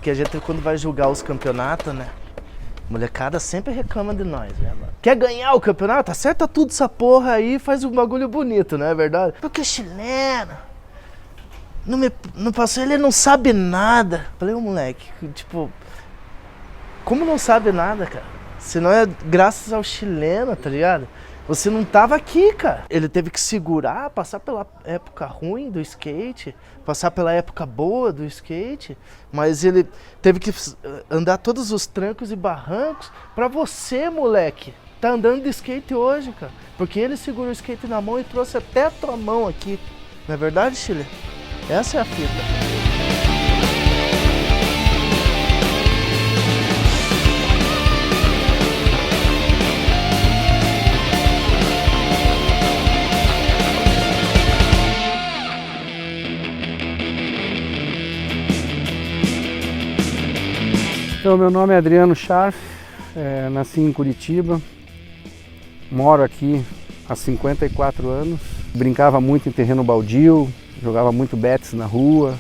Porque a gente, quando vai julgar os campeonatos, né? Molecada sempre reclama de nós, né, mano? Quer ganhar o campeonato? Acerta tudo essa porra aí e faz um bagulho bonito, não é verdade? Porque chileno não passou, ele não sabe nada. Falei, ô moleque, tipo, como não sabe nada, cara? Se não é graças ao chileno, tá ligado? Você não tava aqui, cara. Ele teve que segurar, passar pela época ruim do skate, passar pela época boa do skate, mas ele teve que andar todos os trancos e barrancos pra você, moleque, tá andando de skate hoje, cara. Porque ele segurou o skate na mão e trouxe até a tua mão aqui. Não é verdade, Chile? Essa é a fita. Então, meu nome é Adriano Scharf, nasci em Curitiba, moro aqui há 54 anos, brincava muito em terreno baldio, jogava muito betes na rua,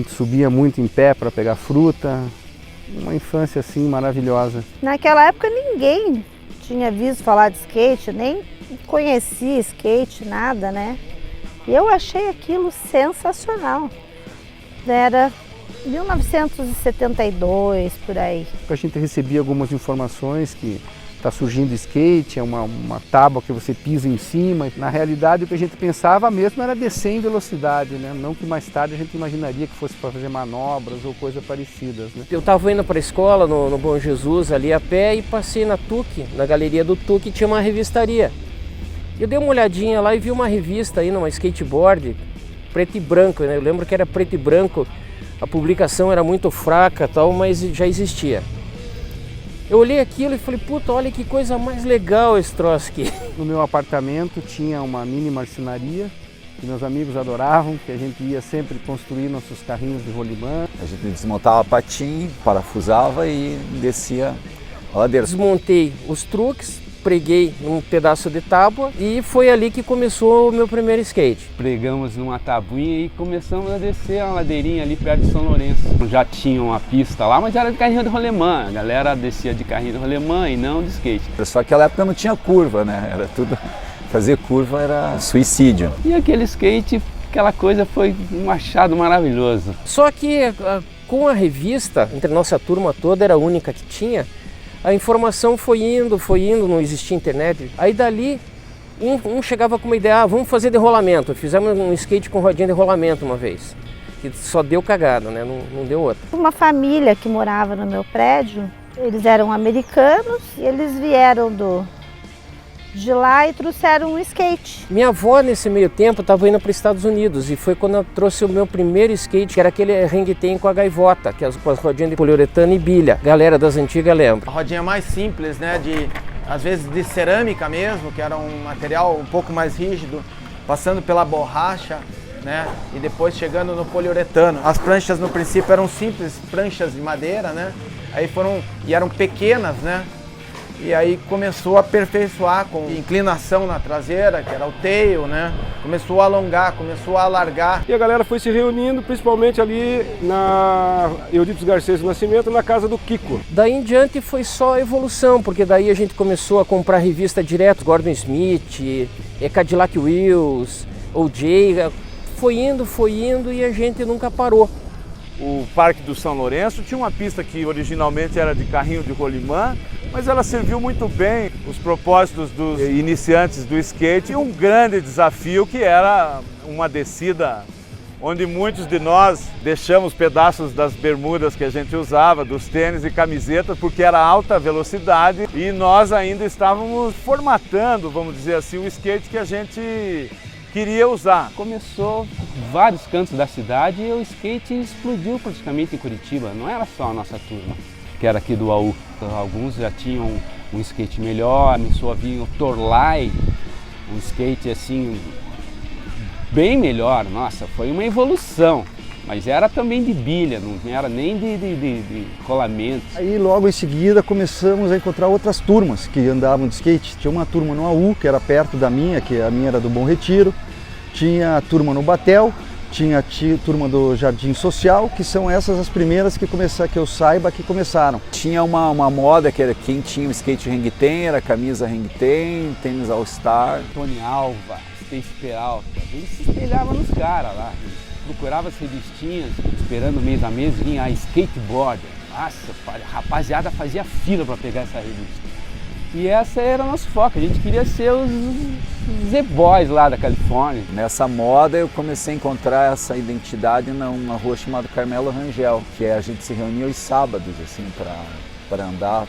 subia muito em pé para pegar fruta, uma infância assim maravilhosa. Naquela época ninguém tinha visto falar de skate, nem conhecia skate, nada, né? E eu achei aquilo sensacional. Era 1972, por aí. A gente recebia algumas informações que está surgindo skate, é uma tábua que você pisa em cima. Na realidade, o que a gente pensava mesmo era descer em velocidade, né? Não que mais tarde a gente imaginaria que fosse para fazer manobras ou coisas parecidas, né? Eu estava indo para a escola no Bom Jesus, ali a pé, e passei na TUC, na galeria do TUC, tinha uma revistaria. Eu dei uma olhadinha lá e vi uma revista aí, numa skateboard, preto e branco, né? Eu lembro que era preto e branco. A publicação era muito fraca, tal, mas já existia. Eu olhei aquilo e falei, puta, olha que coisa mais legal esse troço aqui. No meu apartamento tinha uma mini marcenaria, que meus amigos adoravam, que a gente ia sempre construir nossos carrinhos de rolimã. A gente desmontava a patim, parafusava e descia a ladeira. Desmontei os truques, preguei um pedaço de tábua e foi ali que começou o meu primeiro skate. Pregamos numa tabuinha e começamos a descer a ladeirinha ali perto de São Lourenço. Já tinha uma pista lá, mas era de carrinho de rolemã. A galera descia de carrinho de rolemã e não de skate. Só que naquela época não tinha curva, né? Era tudo... Fazer curva era suicídio. E aquele skate, aquela coisa foi um achado maravilhoso. Só que com a revista, entre a nossa turma toda, era a única que tinha, a informação foi indo, não existia internet. Aí dali, um chegava com uma ideia, vamos fazer de rolamento. Fizemos um skate com rodinha de rolamento uma vez, que só deu cagada, né? Não deu outra. Uma família que morava no meu prédio, eles eram americanos e eles vieram de lá e trouxeram um skate. Minha avó, nesse meio tempo, estava indo para os Estados Unidos e foi quando eu trouxe o meu primeiro skate, que era aquele hang-ten com a gaivota, que com as rodinhas de poliuretano e bilha. Galera das antigas lembra. A rodinha mais simples, né, às vezes de cerâmica mesmo, que era um material um pouco mais rígido, passando pela borracha, né, e depois chegando no poliuretano. As pranchas no princípio eram simples, pranchas de madeira, né, e eram pequenas, né. E aí começou a aperfeiçoar com inclinação na traseira, que era o tail, né? Começou a alongar, começou a alargar. E a galera foi se reunindo, principalmente ali na Euripides Garcês do Nascimento, na casa do Kiko. Daí em diante foi só evolução, porque daí a gente começou a comprar revista direto, Gordon Smith, Cadillac Wheels, OJ, foi indo e a gente nunca parou. O Parque do São Lourenço tinha uma pista que originalmente era de carrinho de rolimã, mas ela serviu muito bem os propósitos dos iniciantes do skate e um grande desafio que era uma descida onde muitos de nós deixamos pedaços das bermudas que a gente usava, dos tênis e camisetas, porque era alta velocidade e nós ainda estávamos formatando, vamos dizer assim, o skate que a gente queria usar. Começou em vários cantos da cidade e o skate explodiu praticamente em Curitiba. Não era só a nossa turma, que era aqui do AU. Alguns já tinham um skate melhor, começou a vir o Torlai, um skate assim, bem melhor. Nossa, foi uma evolução. Mas era também de bilha, não era nem de rolamento. Aí logo em seguida começamos a encontrar outras turmas que andavam de skate. Tinha uma turma no AU, que era perto da minha, que a minha era do Bom Retiro. Tinha a turma no Batel, tinha a turma do Jardim Social, que são essas as primeiras que eu saiba que começaram. Tinha uma moda que era quem tinha o skate Hang Ten, era camisa Hang Ten, tênis All Star. Tony Alva, Stacy Peralta, a gente se espelhava nos caras lá. Procurava as revistinhas, esperando mês a mês, vinha a Skateboarder. Nossa, a rapaziada fazia fila para pegar essa revista. E essa era o nosso foco, a gente queria ser os Z-Boys lá da Califórnia. Nessa moda eu comecei a encontrar essa identidade numa rua chamada Carmelo Rangel, que a gente se reunia aos sábados, assim, para andar.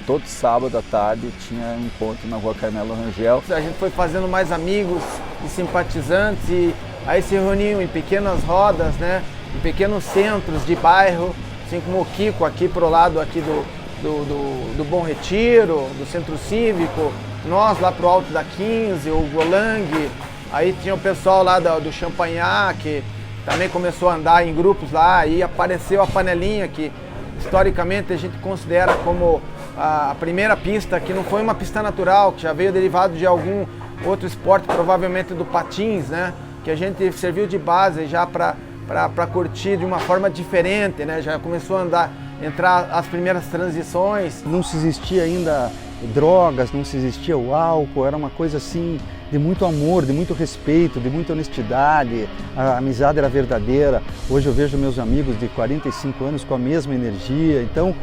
Todo sábado à tarde tinha um encontro na rua Carmelo Rangel. A gente foi fazendo mais amigos e simpatizantes e aí se reuniam em pequenas rodas, né? Em pequenos centros de bairro, assim como o Kiko aqui pro lado aqui do Bom Retiro, do Centro Cívico, nós lá pro alto da 15, o Golang, aí tinha o pessoal lá do Champanhar, que também começou a andar em grupos lá, aí apareceu a Panelinha, que historicamente a gente considera como a primeira pista, que não foi uma pista natural, que já veio derivado de algum outro esporte, provavelmente do patins, né? Que a gente serviu de base já para curtir de uma forma diferente, né? Já começou a entrar as primeiras transições. Não se existia ainda drogas, não se existia o álcool, era uma coisa assim de muito amor, de muito respeito, de muita honestidade, a amizade era verdadeira. Hoje eu vejo meus amigos de 45 anos com a mesma energia, então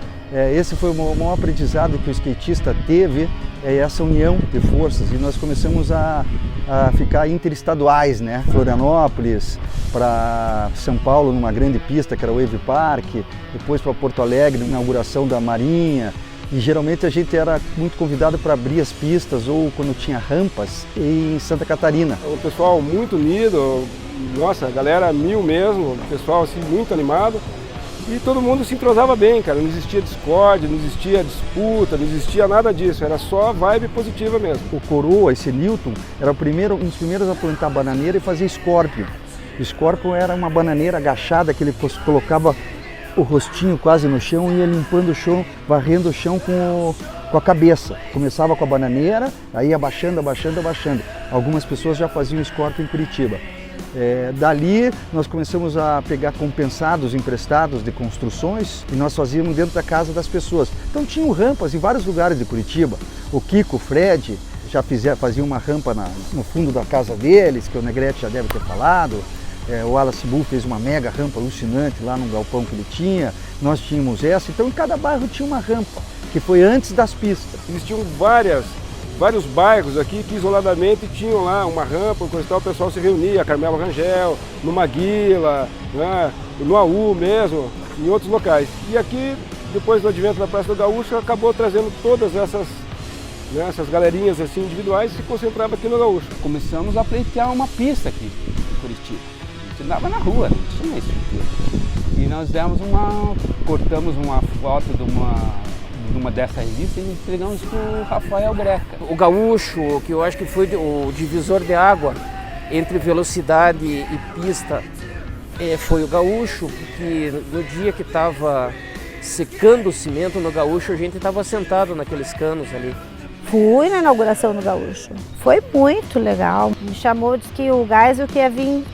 esse foi o maior aprendizado que o skatista teve, essa união de forças, e nós começamos a ficar interestaduais, né? Florianópolis, para São Paulo numa grande pista que era o Wave Park, depois para Porto Alegre, na inauguração da Marinha. E geralmente a gente era muito convidado para abrir as pistas ou quando tinha rampas em Santa Catarina. O pessoal muito unido, nossa, a galera mil mesmo, o pessoal assim muito animado. E todo mundo se entrosava bem, cara, não existia discórdia, não existia disputa, não existia nada disso, era só vibe positiva mesmo. O Coroa, esse Newton, era um dos primeiros a plantar bananeira e fazer Scorpion. O Scorpion era uma bananeira agachada que ele colocava o rostinho quase no chão e ia limpando o chão, varrendo o chão com a cabeça. Começava com a bananeira, aí ia abaixando. Algumas pessoas já faziam Scorpion em Curitiba. Dali nós começamos a pegar compensados emprestados de construções e nós fazíamos dentro da casa das pessoas. Então tinham rampas em vários lugares de Curitiba. O Kiko, o Fred já faziam uma rampa no fundo da casa deles, que o Negrete já deve ter falado. O Wallace Bull fez uma mega rampa alucinante lá no galpão que ele tinha. Nós tínhamos essa, então em cada bairro tinha uma rampa, que foi antes das pistas. Existiam vários bairros aqui que isoladamente tinham lá uma rampa, coisa e tal, o pessoal se reunia, Carmelo Rangel, no Maguila, né, no AU mesmo, em outros locais. E aqui, depois do advento da Praça do Gaúcho, acabou trazendo todas essas galerinhas assim, individuais e se concentrava aqui no Gaúcho. Começamos a pleitear uma pista aqui em Curitiba. A gente andava na rua, não tinha estrutura. E nós cortamos uma foto de uma dessa revista e entregamos para o Rafael Greca. O Gaúcho, que eu acho que foi o divisor de água entre velocidade e pista, foi o Gaúcho, porque no dia que estava secando o cimento no Gaúcho, a gente estava sentado naqueles canos ali. Fui na inauguração do Gaúcho, foi muito legal. Me chamou, disse que o Geisel que ia vir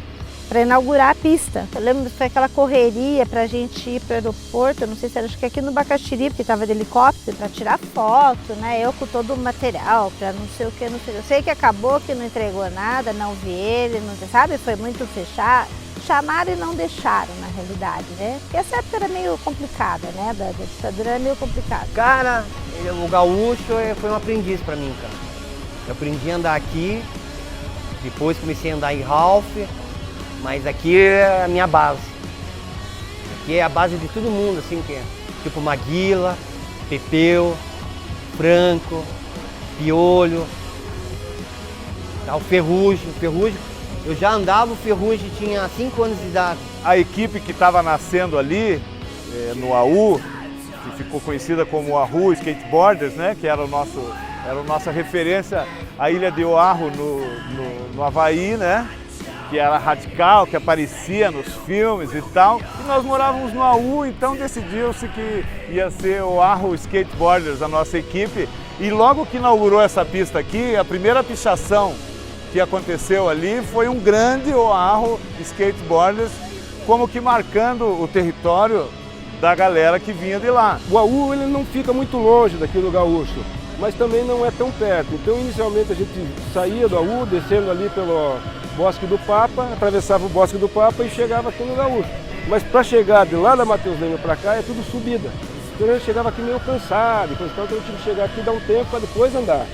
para inaugurar a pista. Eu lembro que foi aquela correria para a gente ir para o aeroporto, eu não sei se era, acho que aqui no Bacaxiri, porque estava de helicóptero, para tirar foto, né? Eu com todo o material, para não sei o que, não sei. Eu sei que acabou que não entregou nada, não vi ele, não sabe, foi muito fechado. Chamaram e não deixaram, na realidade, né? Porque essa época era meio complicada, né? Da ditadura era meio complicada. Cara, o Gaúcho foi um aprendiz para mim, cara. Eu aprendi a andar aqui, depois comecei a andar em Ralph, mas aqui é a minha base. Aqui é a base de todo mundo, assim, que é tipo Maguila, Pepeu, Franco, Piolho, o Ferrugem. Eu já andava, o Ferrugem tinha 5 anos de idade. A equipe que estava nascendo ali, no AU, que ficou conhecida como AU Skateboarders, né, que era a nossa referência à Ilha de Oahu no Havaí, né, que era radical, que aparecia nos filmes e tal. E nós morávamos no AU, então decidiu-se que ia ser o AU Skateboarders, a nossa equipe. E logo que inaugurou essa pista aqui, a primeira pichação que aconteceu ali foi um grande oarro skateboarders, como que marcando o território da galera que vinha de lá. O AU ele não fica muito longe daqui do Gaúcho, mas também não é tão perto. Então, inicialmente, a gente saía do AU, descendo ali pelo Bosque do Papa, atravessava o Bosque do Papa e chegava aqui no Gaúcho. Mas para chegar de lá da Matheus Leme para cá é tudo subida. Então, a gente chegava aqui meio cansado, então eu tive que chegar aqui e dar um tempo para depois andar.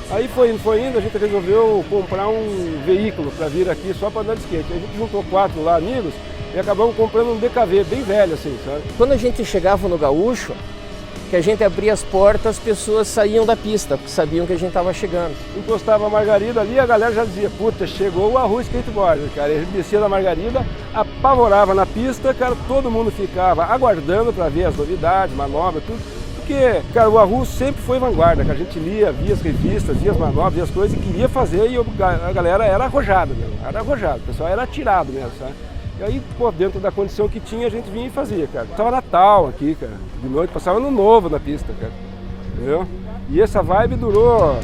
Aí foi indo, a gente resolveu comprar um veículo para vir aqui só para andar de skate. A gente juntou 4 lá, amigos, e acabamos comprando um DKV, bem velho assim, sabe? Quando a gente chegava no Gaúcho, que a gente abria as portas, as pessoas saíam da pista, porque sabiam que a gente estava chegando. Encostava a Margarida ali, a galera já dizia, puta, chegou o AU Skateboard, cara. E a gente descia da Margarida, apavorava na pista, cara, todo mundo ficava aguardando para ver as novidades, manobras, tudo. Porque, cara, o AU sempre foi vanguarda, cara. A gente lia, via as revistas, via as manobras, via as coisas e queria fazer e a galera era arrojada mesmo, era arrojada, o pessoal era atirado mesmo, sabe? E aí, pô, dentro da condição que tinha, a gente vinha e fazia, cara. Passava Natal aqui, cara, de noite, passava Ano Novo na pista, cara, entendeu? E essa vibe durou,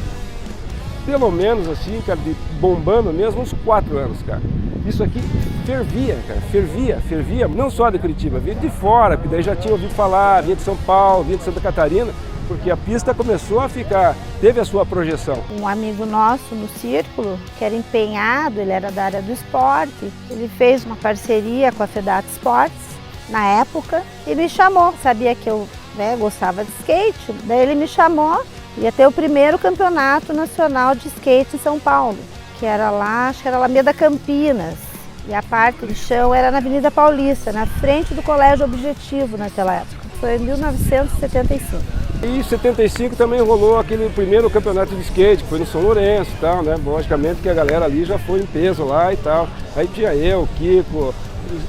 pelo menos assim, cara, de bombando mesmo, uns 4 anos, cara. Isso aqui fervia, cara, fervia, não só de Curitiba, vinha de fora, porque daí já tinha ouvido falar, vinha de São Paulo, vinha de Santa Catarina, porque a pista começou a ficar, teve a sua projeção. Um amigo nosso no círculo, que era empenhado, ele era da área do esporte, ele fez uma parceria com a Fedat Sports, na época, e me chamou, sabia que eu gostava de skate, daí ele me chamou, ia ter o primeiro campeonato nacional de skate em São Paulo, que era lá, acho que era Alameda Campinas, e a parte de chão era na Avenida Paulista, na frente do Colégio Objetivo naquela época, foi em 1975. E em 75 também rolou aquele primeiro campeonato de skate, que foi no São Lourenço e tal, né? Logicamente que a galera ali já foi em peso lá e tal. Aí tinha eu, o Kiko,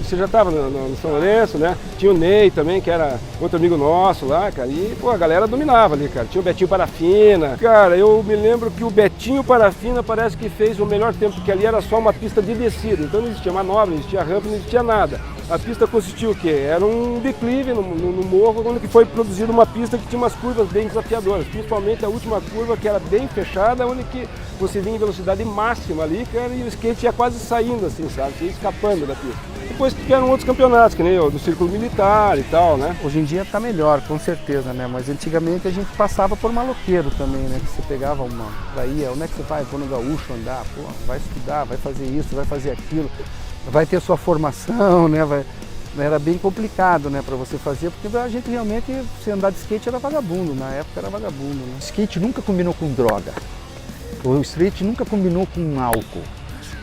você já estava no São Lourenço, né? Tinha o Ney também, que era outro amigo nosso lá, cara. E, pô, a galera dominava ali, cara. Tinha o Betinho Parafina. Cara, eu me lembro que o Betinho Parafina parece que fez o melhor tempo, porque ali era só uma pista de descida. Então não existia manobra, não existia rampa, não existia nada. A pista consistia o quê? Era um declive no morro, onde foi produzida uma pista que tinha umas curvas bem desafiadoras, principalmente a última curva, que era bem fechada, onde que você vinha em velocidade máxima ali, cara, e o skate ia quase saindo assim, sabe? Ia escapando da pista. Depois tiveram outros campeonatos, que nem o do Círculo Militar e tal, né? Hoje em dia está melhor, com certeza, né? Mas antigamente a gente passava por maloqueiro também, né? Que você pegava uma praia, onde é que você vai? Vou no Gaúcho andar, pô, vai estudar, vai fazer isso, vai fazer aquilo, vai ter sua formação, né? Era bem complicado, né, para você fazer, porque a gente realmente, se andar de skate era vagabundo, na época era vagabundo, né? Skate nunca combinou com droga, o skate nunca combinou com álcool.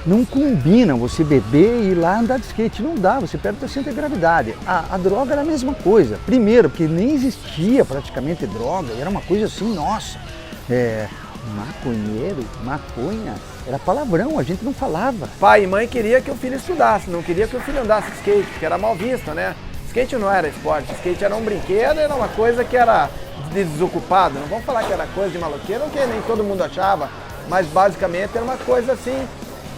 Não combina você beber e ir lá andar de skate, não dá, você perde o centro de gravidade. A droga era a mesma coisa, primeiro, porque nem existia praticamente droga, era uma coisa assim, nossa, maconheiro, maconha, era palavrão, a gente não falava. Pai e mãe queria que o filho estudasse, não queria que o filho andasse de skate, porque era mal visto, né? Skate não era esporte, skate era um brinquedo, era uma coisa que era desocupado. Não vamos falar que era coisa de maloqueiro, que nem todo mundo achava, mas basicamente era uma coisa assim,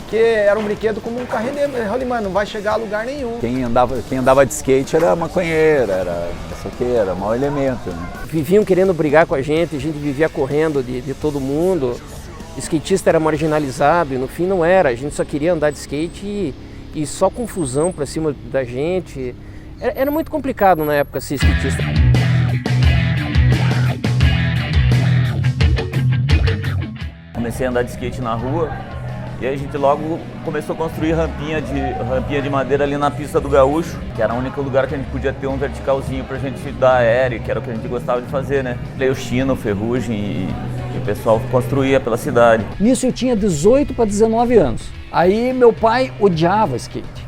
que era um brinquedo como um carrinho de rolimã, não vai chegar a lugar nenhum. Quem andava de skate era maconheiro, era soqueiro, mau elemento, né? Viviam querendo brigar com a gente vivia correndo de todo mundo. O skatista era marginalizado e no fim não era, a gente só queria andar de skate e só confusão pra cima da gente. Era muito complicado na época ser skatista. Comecei a andar de skate na rua e aí a gente logo começou a construir rampinha de madeira ali na pista do Gaúcho, que era o único lugar que a gente podia ter um verticalzinho pra gente dar aéreo, que era o que a gente gostava de fazer, né? Leio Chino, Ferrugem e o pessoal construía pela cidade. Nisso eu tinha 18 para 19 anos. Aí meu pai odiava skate.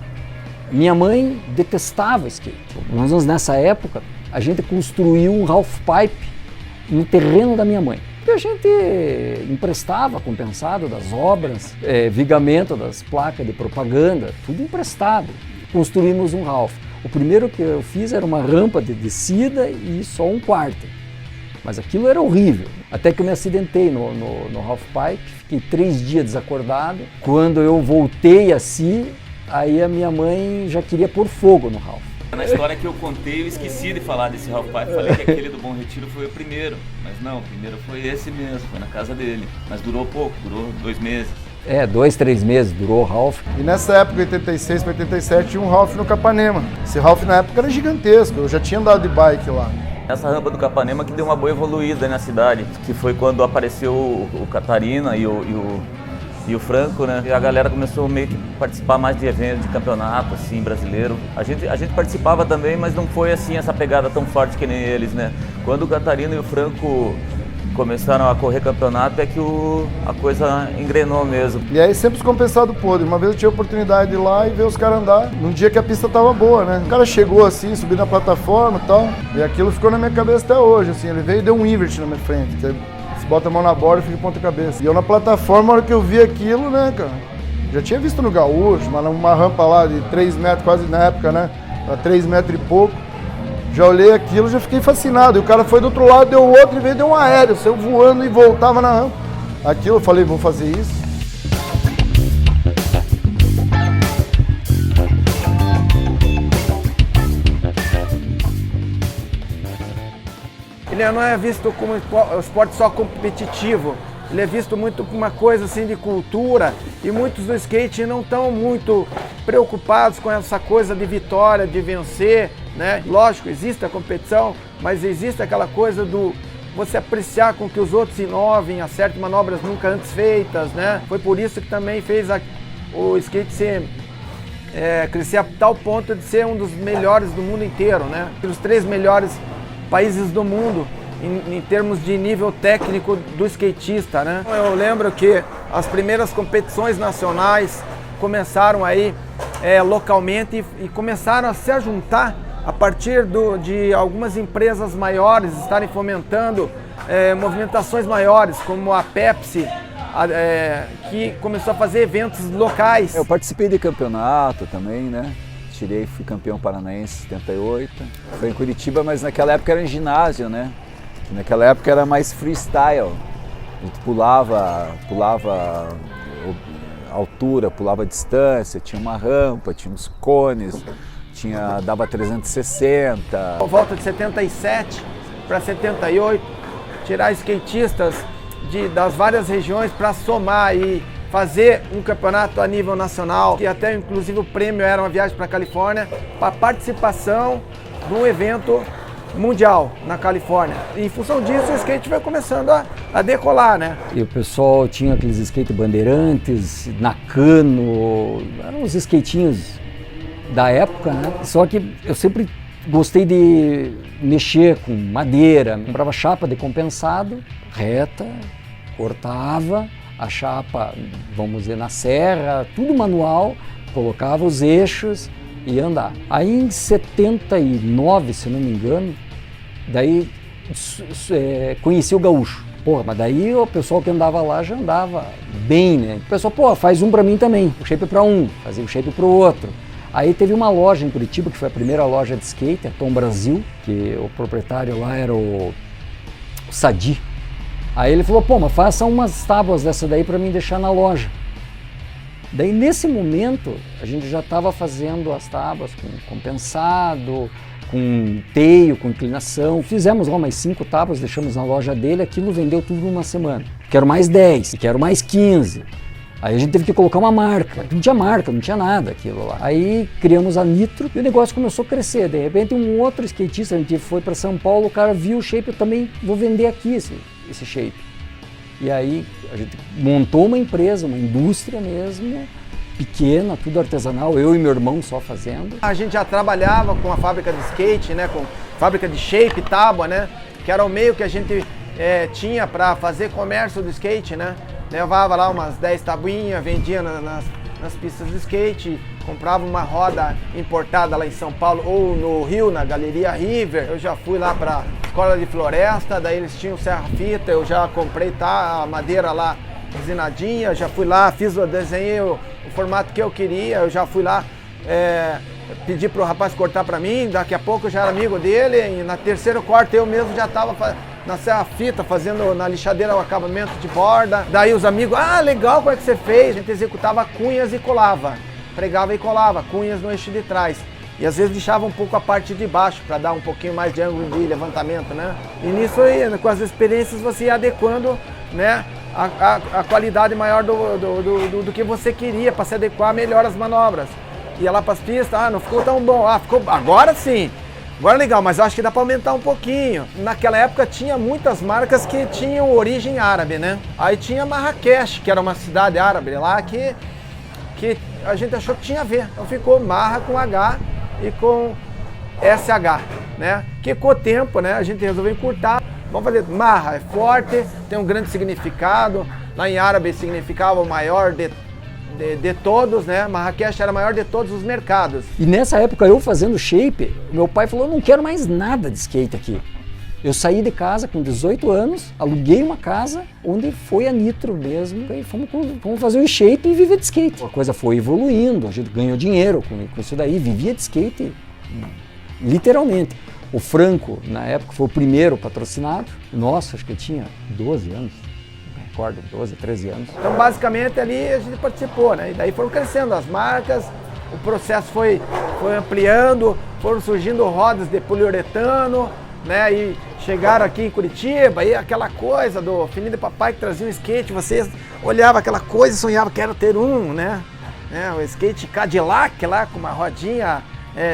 Minha mãe detestava skate. Nós, nessa época, a gente construiu um half pipe no terreno da minha mãe. E a gente emprestava, compensado das obras, vigamento das placas de propaganda, tudo emprestado. Construímos um half. O primeiro que eu fiz era uma rampa de descida e só um quarto. Mas aquilo era horrível. Até que eu me acidentei no half pipe, fiquei 3 dias desacordado. Quando eu voltei assim, aí a minha mãe já queria pôr fogo no half. Na história que eu contei, eu esqueci de falar desse half pipe. Falei que aquele do Bom Retiro foi o primeiro. Mas não, o primeiro foi esse mesmo, foi na casa dele. Mas durou pouco, durou 2 meses. 2, 3 meses durou o Ralph. E nessa época, 86 para 87, tinha um Ralph no Capanema. Esse Ralph na época era gigantesco, eu já tinha andado de bike lá. Essa rampa do Capanema que deu uma boa evoluída na cidade, que foi quando apareceu o Catarina e o Franco, né? E a galera começou meio que participar mais de eventos, de campeonato, assim, brasileiro. A gente participava também, mas não foi assim essa pegada tão forte que nem eles, né? Quando o Catarina e o Franco começaram a correr campeonato é que a coisa engrenou mesmo. E aí sempre os compensados podres. Uma vez eu tive a oportunidade de ir lá e ver os caras andar num dia que a pista tava boa, né? O cara chegou assim, subiu na plataforma e tal, e aquilo ficou na minha cabeça até hoje, assim. Ele veio e deu um invert na minha frente, que você bota a mão na borda e fica ponta cabeça. E eu na plataforma, na hora que eu vi aquilo, né, cara, já tinha visto no Gaúcho, uma rampa lá de 3 metros, quase na época, né, pra 3 metros e pouco. Já olhei aquilo, já fiquei fascinado. E o cara foi do outro lado, deu outro e veio, deu um aéreo, saiu voando e voltava na rampa. Aquilo eu falei, vou fazer isso. Ele não é visto como um esporte só competitivo. Ele é visto muito como uma coisa assim de cultura, e muitos do skate não estão muito preocupados com essa coisa de vitória, de vencer, né? Lógico, existe a competição, mas existe aquela coisa do você apreciar com que os outros inovem, acertem manobras nunca antes feitas, né? Foi por isso que também fez o skate crescer a tal ponto de ser um dos melhores do mundo inteiro, né? Os 3 melhores países do mundo em termos de nível técnico do skatista, né? Eu lembro que as primeiras competições nacionais começaram aí localmente e começaram a se juntar a partir de algumas empresas maiores estarem fomentando movimentações maiores, como a Pepsi, que começou a fazer eventos locais. Eu participei de campeonato também, né? Fui campeão paranaense em 78. Foi em Curitiba, mas naquela época era em ginásio, né? Naquela época era mais freestyle. A gente pulava altura, pulava distância, tinha uma rampa, tinha uns cones, dava 360. Por volta de 77 para 78, tirar skatistas das várias regiões para somar e fazer um campeonato a nível nacional, e até inclusive o prêmio era uma viagem para a Califórnia para participação de um evento mundial na Califórnia. E em função disso o skate vai começando a decolar, né? E o pessoal tinha aqueles skate bandeirantes, Nakano, eram os skatinhos da época, né? Só que eu sempre gostei de mexer com madeira, comprava chapa de compensado, reta, cortava a chapa, vamos dizer, na serra, tudo manual, colocava os eixos e ia andar. Aí em 79, se não me engano, daí conheci o gaúcho. Porra, mas daí o pessoal que andava lá já andava bem, né? O pessoal, pô, faz um pra mim também, o shape pra um, fazia o shape pro outro. Aí teve uma loja em Curitiba, que foi a primeira loja de skate, a Tom Brasil, que o proprietário lá era o Sadi. Aí ele falou, pô, mas faça umas tábuas dessa daí para mim deixar na loja. Daí nesse momento a gente já estava fazendo as tábuas com compensado, com teio, com inclinação. Fizemos lá umas 5 tábuas, deixamos na loja dele, aquilo vendeu tudo numa semana. Quero mais 10, quero mais 15. Aí a gente teve que colocar uma marca. Não tinha marca, não tinha nada aquilo lá. Aí criamos a Nitro e o negócio começou a crescer. De repente um outro skatista, a gente foi para São Paulo, o cara viu o shape, eu também vou vender aqui esse shape. E aí a gente montou uma empresa, uma indústria mesmo, pequena, tudo artesanal, eu e meu irmão só fazendo. A gente já trabalhava com a fábrica de skate, né, com fábrica de shape, tábua, né, que era o meio que a gente tinha para fazer comércio do skate, né. Levava lá umas 10 tabuinhas, vendia nas pistas de skate, comprava uma roda importada lá em São Paulo ou no Rio, na Galeria River. Eu já fui lá para Escola de Floresta, daí eles tinham serra-fita, eu já comprei a madeira lá resinadinha, já fui lá, desenhei o formato que eu queria, eu já fui lá, pedi pro rapaz cortar para mim, daqui a pouco eu já era amigo dele, e na terceira corte eu mesmo já estava na serra-fita, fazendo na lixadeira o acabamento de borda. Daí os amigos, legal, como é que você fez? A gente executava cunhas e colava, pregava e colava, cunhas no eixo de trás. E às vezes deixava um pouco a parte de baixo, para dar um pouquinho mais de ângulo de levantamento, né? E nisso aí, com as experiências, você ia adequando, né, a qualidade maior do que você queria para se adequar melhor às manobras. Ia lá para as pistas, não ficou tão bom, ficou, agora sim, agora legal, mas eu acho que dá para aumentar um pouquinho. Naquela época tinha muitas marcas que tinham origem árabe, né? Aí tinha Marrakech, que era uma cidade árabe lá que a gente achou que tinha a ver. Então ficou Marra com H e com SH, né? Que com o tempo, né, a gente resolveu encurtar. Vamos fazer Marra, é forte, tem um grande significado. Lá em árabe significava o maior de todos, né? Marrakech era o maior de todos os mercados. E nessa época eu fazendo shape, meu pai falou, não quero mais nada de skate aqui. Eu saí de casa com 18 anos, aluguei uma casa onde foi a Nitro mesmo e fomos fazer o shape e viver de skate. A coisa foi evoluindo, a gente ganhou dinheiro com isso daí, vivia de skate literalmente. O Franco, na época, foi o primeiro patrocinado. Nossa, acho que eu tinha 12 anos, não recordo, 12, 13 anos. Então, basicamente, ali a gente participou, né? E daí foram crescendo as marcas, o processo foi ampliando, foram surgindo rodas de poliuretano, né? E chegaram aqui em Curitiba, e aquela coisa do filhinho de papai que trazia um skate, você olhava aquela coisa e sonhava que era ter um, né? O skate Cadillac lá, com uma rodinha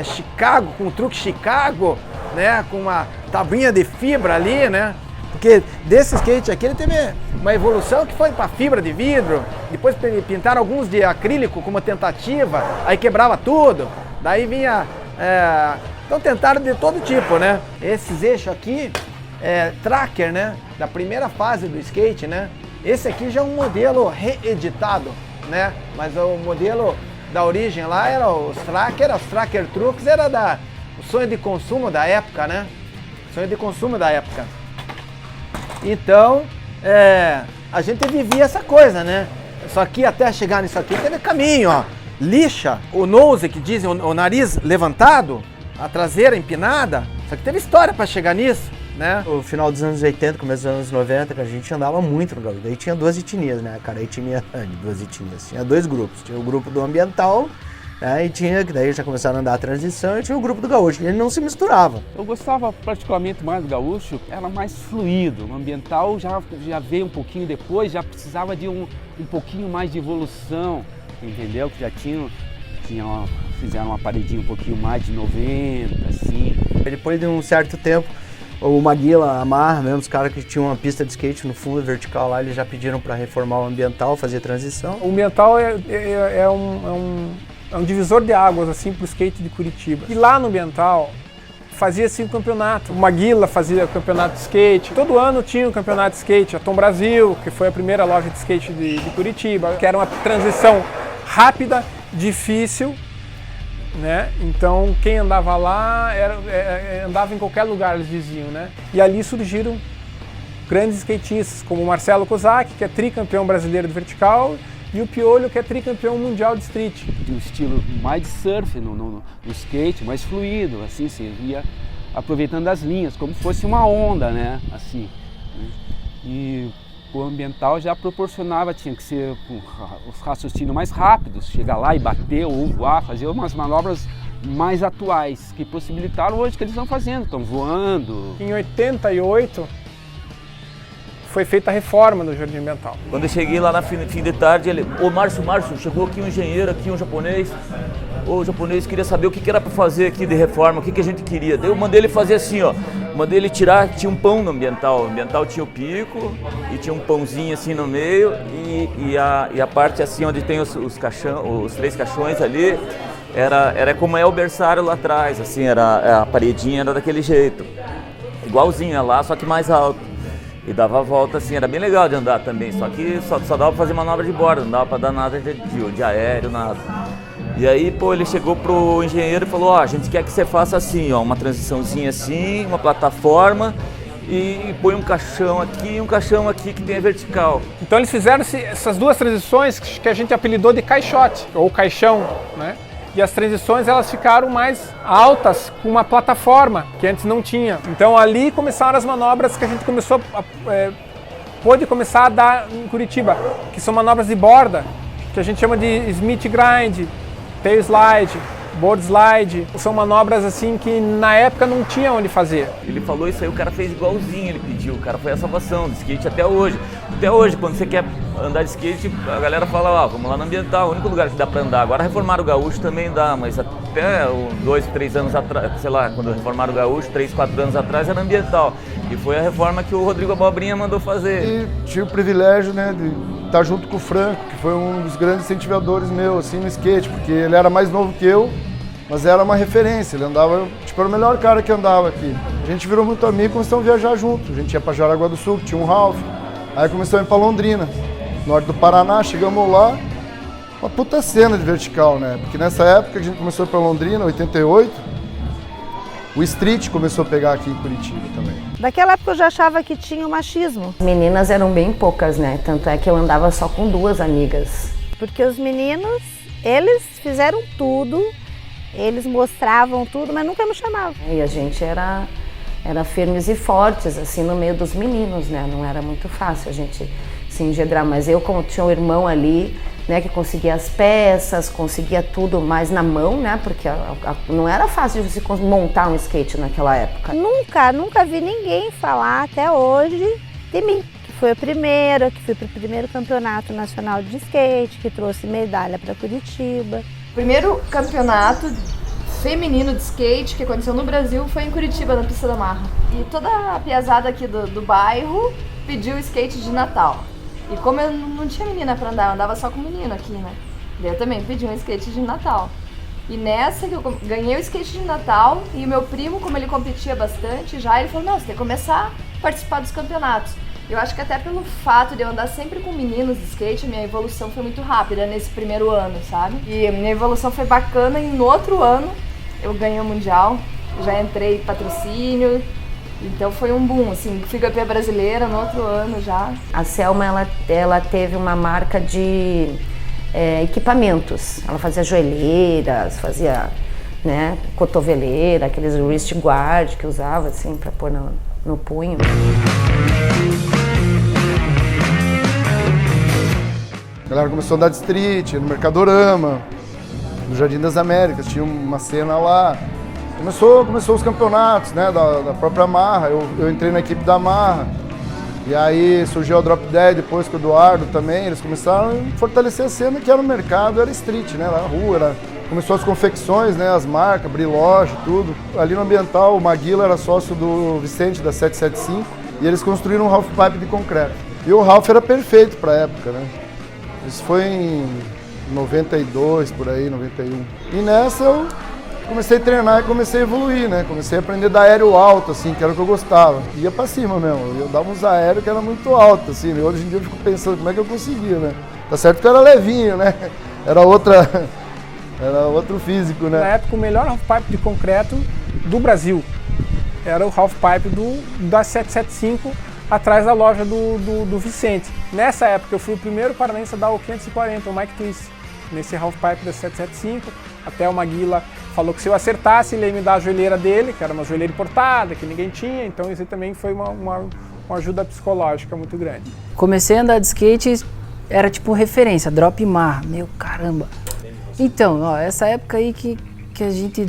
Chicago, com um truque Chicago, né? Com uma tabuinha de fibra ali, né? Porque desse skate aqui ele teve uma evolução que foi para fibra de vidro, depois pintaram alguns de acrílico como tentativa, aí quebrava tudo, daí vinha... Então tentaram de todo tipo, né? Esses eixos aqui, tracker, né? Da primeira fase do skate, né? Esse aqui já é um modelo reeditado, né? Mas o modelo da origem lá era os tracker trucks, era o sonho de consumo da época, né? Sonho de consumo da época. Então, a gente vivia essa coisa, né? Só que até chegar nisso aqui teve caminho, ó. Lixa, o nose, que dizem, o nariz levantado, a traseira empinada, só que teve história para chegar nisso, né? No final dos anos 80, começo dos anos 90, que a gente andava muito no gaúcho. Daí tinha duas etnias, né, cara? Aí tinha duas etnias. Tinha dois grupos. Tinha o grupo do ambiental, né? E tinha, que daí já começaram a andar a transição, e tinha o grupo do gaúcho. E ele não se misturava. Eu gostava particularmente mais do gaúcho, era mais fluido. O ambiental já veio um pouquinho depois, já precisava de um pouquinho mais de evolução, entendeu? Que já fizeram uma paredinha um pouquinho mais de 90, assim. Depois de um certo tempo, o Maguila, a Marra, mesmo os caras que tinham uma pista de skate no fundo vertical lá, eles já pediram para reformar o ambiental, fazer transição. O ambiental é um divisor de águas assim para o skate de Curitiba. E lá no ambiental fazia-se um campeonato. O Maguila fazia o campeonato de skate. Todo ano tinha um campeonato de skate. A Tom Brasil, que foi a primeira loja de skate de Curitiba, que era uma transição rápida, difícil, né? Então quem andava lá andava em qualquer lugar, eles diziam, né? E ali surgiram grandes skatistas, como o Marcelo Kozak, que é tricampeão brasileiro de vertical, e o Piolho, que é tricampeão mundial de street. De um estilo mais de surf no skate, mais fluido, assim, você ia aproveitando as linhas, como se fosse uma onda, né? Assim, né? E o ambiental já proporcionava, tinha que ser os raciocínios mais rápidos, chegar lá e bater ou voar, fazer umas manobras mais atuais, que possibilitaram hoje que eles estão fazendo, estão voando. Em 88 foi feita a reforma do Jardim Ambiental. Quando eu cheguei lá na fim de tarde, ele, Márcio, chegou aqui um engenheiro, aqui um japonês. O japonês queria saber o que era para fazer aqui de reforma, o que a gente queria. Daí eu mandei ele fazer assim, ó. Mandei ele tirar, tinha um pão no ambiental. O ambiental tinha o pico e tinha um pãozinho assim no meio e a parte assim onde tem os três caixões ali, era como é o berçário lá atrás, assim, a paredinha era daquele jeito. Igualzinha lá, só que mais alto. E dava a volta assim, era bem legal de andar também, só que só dava pra fazer manobra de borda, não dava pra dar nada de aéreo, nada. E aí, pô, ele chegou pro engenheiro e falou, ó, a gente quer que você faça assim, ó, uma transiçãozinha assim, uma plataforma e põe um caixão aqui e um caixão aqui que tem vertical. Então eles fizeram essas duas transições que a gente apelidou de caixote, ou caixão, né? E as transições elas ficaram mais altas com uma plataforma que antes não tinha. Então ali começaram as manobras que a gente pôde começar a dar em Curitiba, que são manobras de borda, que a gente chama de Smith Grind, Tail Slide, board slide. São manobras assim que na época não tinha onde fazer. Ele falou isso aí, o cara fez igualzinho, ele pediu. O cara foi a salvação do skate até hoje. Até hoje, quando você quer andar de skate, a galera fala, vamos lá no Ambiental, o único lugar que dá pra andar. Agora reformaram o Gaúcho também dá, mas até 2, 3 anos atrás, sei lá, quando reformaram o Gaúcho, 3, 4 anos atrás era Ambiental. E foi a reforma que o Rodrigo Abobrinha mandou fazer. E tive o privilégio, né, de estar junto com o Franco, que foi um dos grandes incentivadores meus, assim, no skate, porque ele era mais novo que eu, mas era uma referência, ele andava, tipo, era o melhor cara que andava aqui. A gente virou muito amigo, começamos a viajar junto, a gente ia pra Jaraguá do Sul, que tinha um Ralph, aí começamos a ir pra Londrina, norte do Paraná, chegamos lá, uma puta cena de vertical, né, porque nessa época que a gente começou a ir pra Londrina, 88, o street começou a pegar aqui em Curitiba também. Daquela época eu já achava que tinha o machismo. Meninas eram bem poucas, né? Tanto é que eu andava só com 2 amigas. Porque os meninos, eles fizeram tudo, eles mostravam tudo, mas nunca me chamavam. E a gente era firmes e fortes, assim, no meio dos meninos, né? Não era muito fácil a gente se engedrar. Mas eu, como tinha um irmão ali, né, que conseguia as peças, conseguia tudo mais na mão, né? Porque não era fácil de você montar um skate naquela época. Nunca vi ninguém falar até hoje de mim. Que foi a primeira, que fui para o primeiro campeonato nacional de skate, que trouxe medalha para Curitiba. O primeiro campeonato feminino de skate que aconteceu no Brasil foi em Curitiba, na pista da Marra. E toda a piazada aqui do bairro pediu skate de Natal. E como eu não tinha menina pra andar, eu andava só com menino aqui, né? Daí eu também pedi um skate de Natal. E nessa que eu ganhei o skate de Natal, e o meu primo, como ele competia bastante já, ele falou, não, você tem que começar a participar dos campeonatos. Eu acho que até pelo fato de eu andar sempre com meninos de skate, a minha evolução foi muito rápida nesse primeiro ano, sabe? E a minha evolução foi bacana, e no outro ano eu ganhei o Mundial, já entrei em patrocínio. Então foi um boom, assim, fui campeã brasileira no outro ano já. A Selma, ela teve uma marca de equipamentos. Ela fazia joelheiras, fazia, né, cotoveleira, aqueles wrist guard que usava, assim, pra pôr no punho. A galera começou a andar de street, no Mercadorama, no Jardim das Américas, tinha uma cena lá. Começou os campeonatos, né, da própria Marra, eu entrei na equipe da Marra, e aí surgiu a Drop Dead depois com o Eduardo também, eles começaram a fortalecer a cena que era no mercado, era street, né, lá na rua, começou as confecções, né, as marcas, abrir loja, tudo. Ali no Ambiental, o Maguila era sócio do Vicente da 775, e eles construíram um half pipe de concreto. E o Ralph era perfeito para a época, né, isso foi em 92, por aí, 91. E nessa eu comecei a treinar e comecei a evoluir, né? Comecei a aprender da aéreo alto, assim, que era o que eu gostava. Ia pra cima mesmo, eu dava uns aéreos que era muito alto, assim, né? Hoje em dia eu fico pensando como é que eu conseguia, né? Tá certo que eu era levinho, né? Era outro físico, né? Na época, o melhor half-pipe de concreto do Brasil era o half-pipe da 775, atrás da loja do Vicente. Nessa época, eu fui o primeiro paranaense a dar o 540, o Mike Twist, nesse half-pipe da 775, até o Maguila falou que se eu acertasse, ele ia me dar a joelheira dele, que era uma joelheira importada, que ninguém tinha, então isso também foi uma ajuda psicológica muito grande. Comecei a andar de skate, era tipo referência, drop Marra, meu caramba. Então, ó, essa época aí que a gente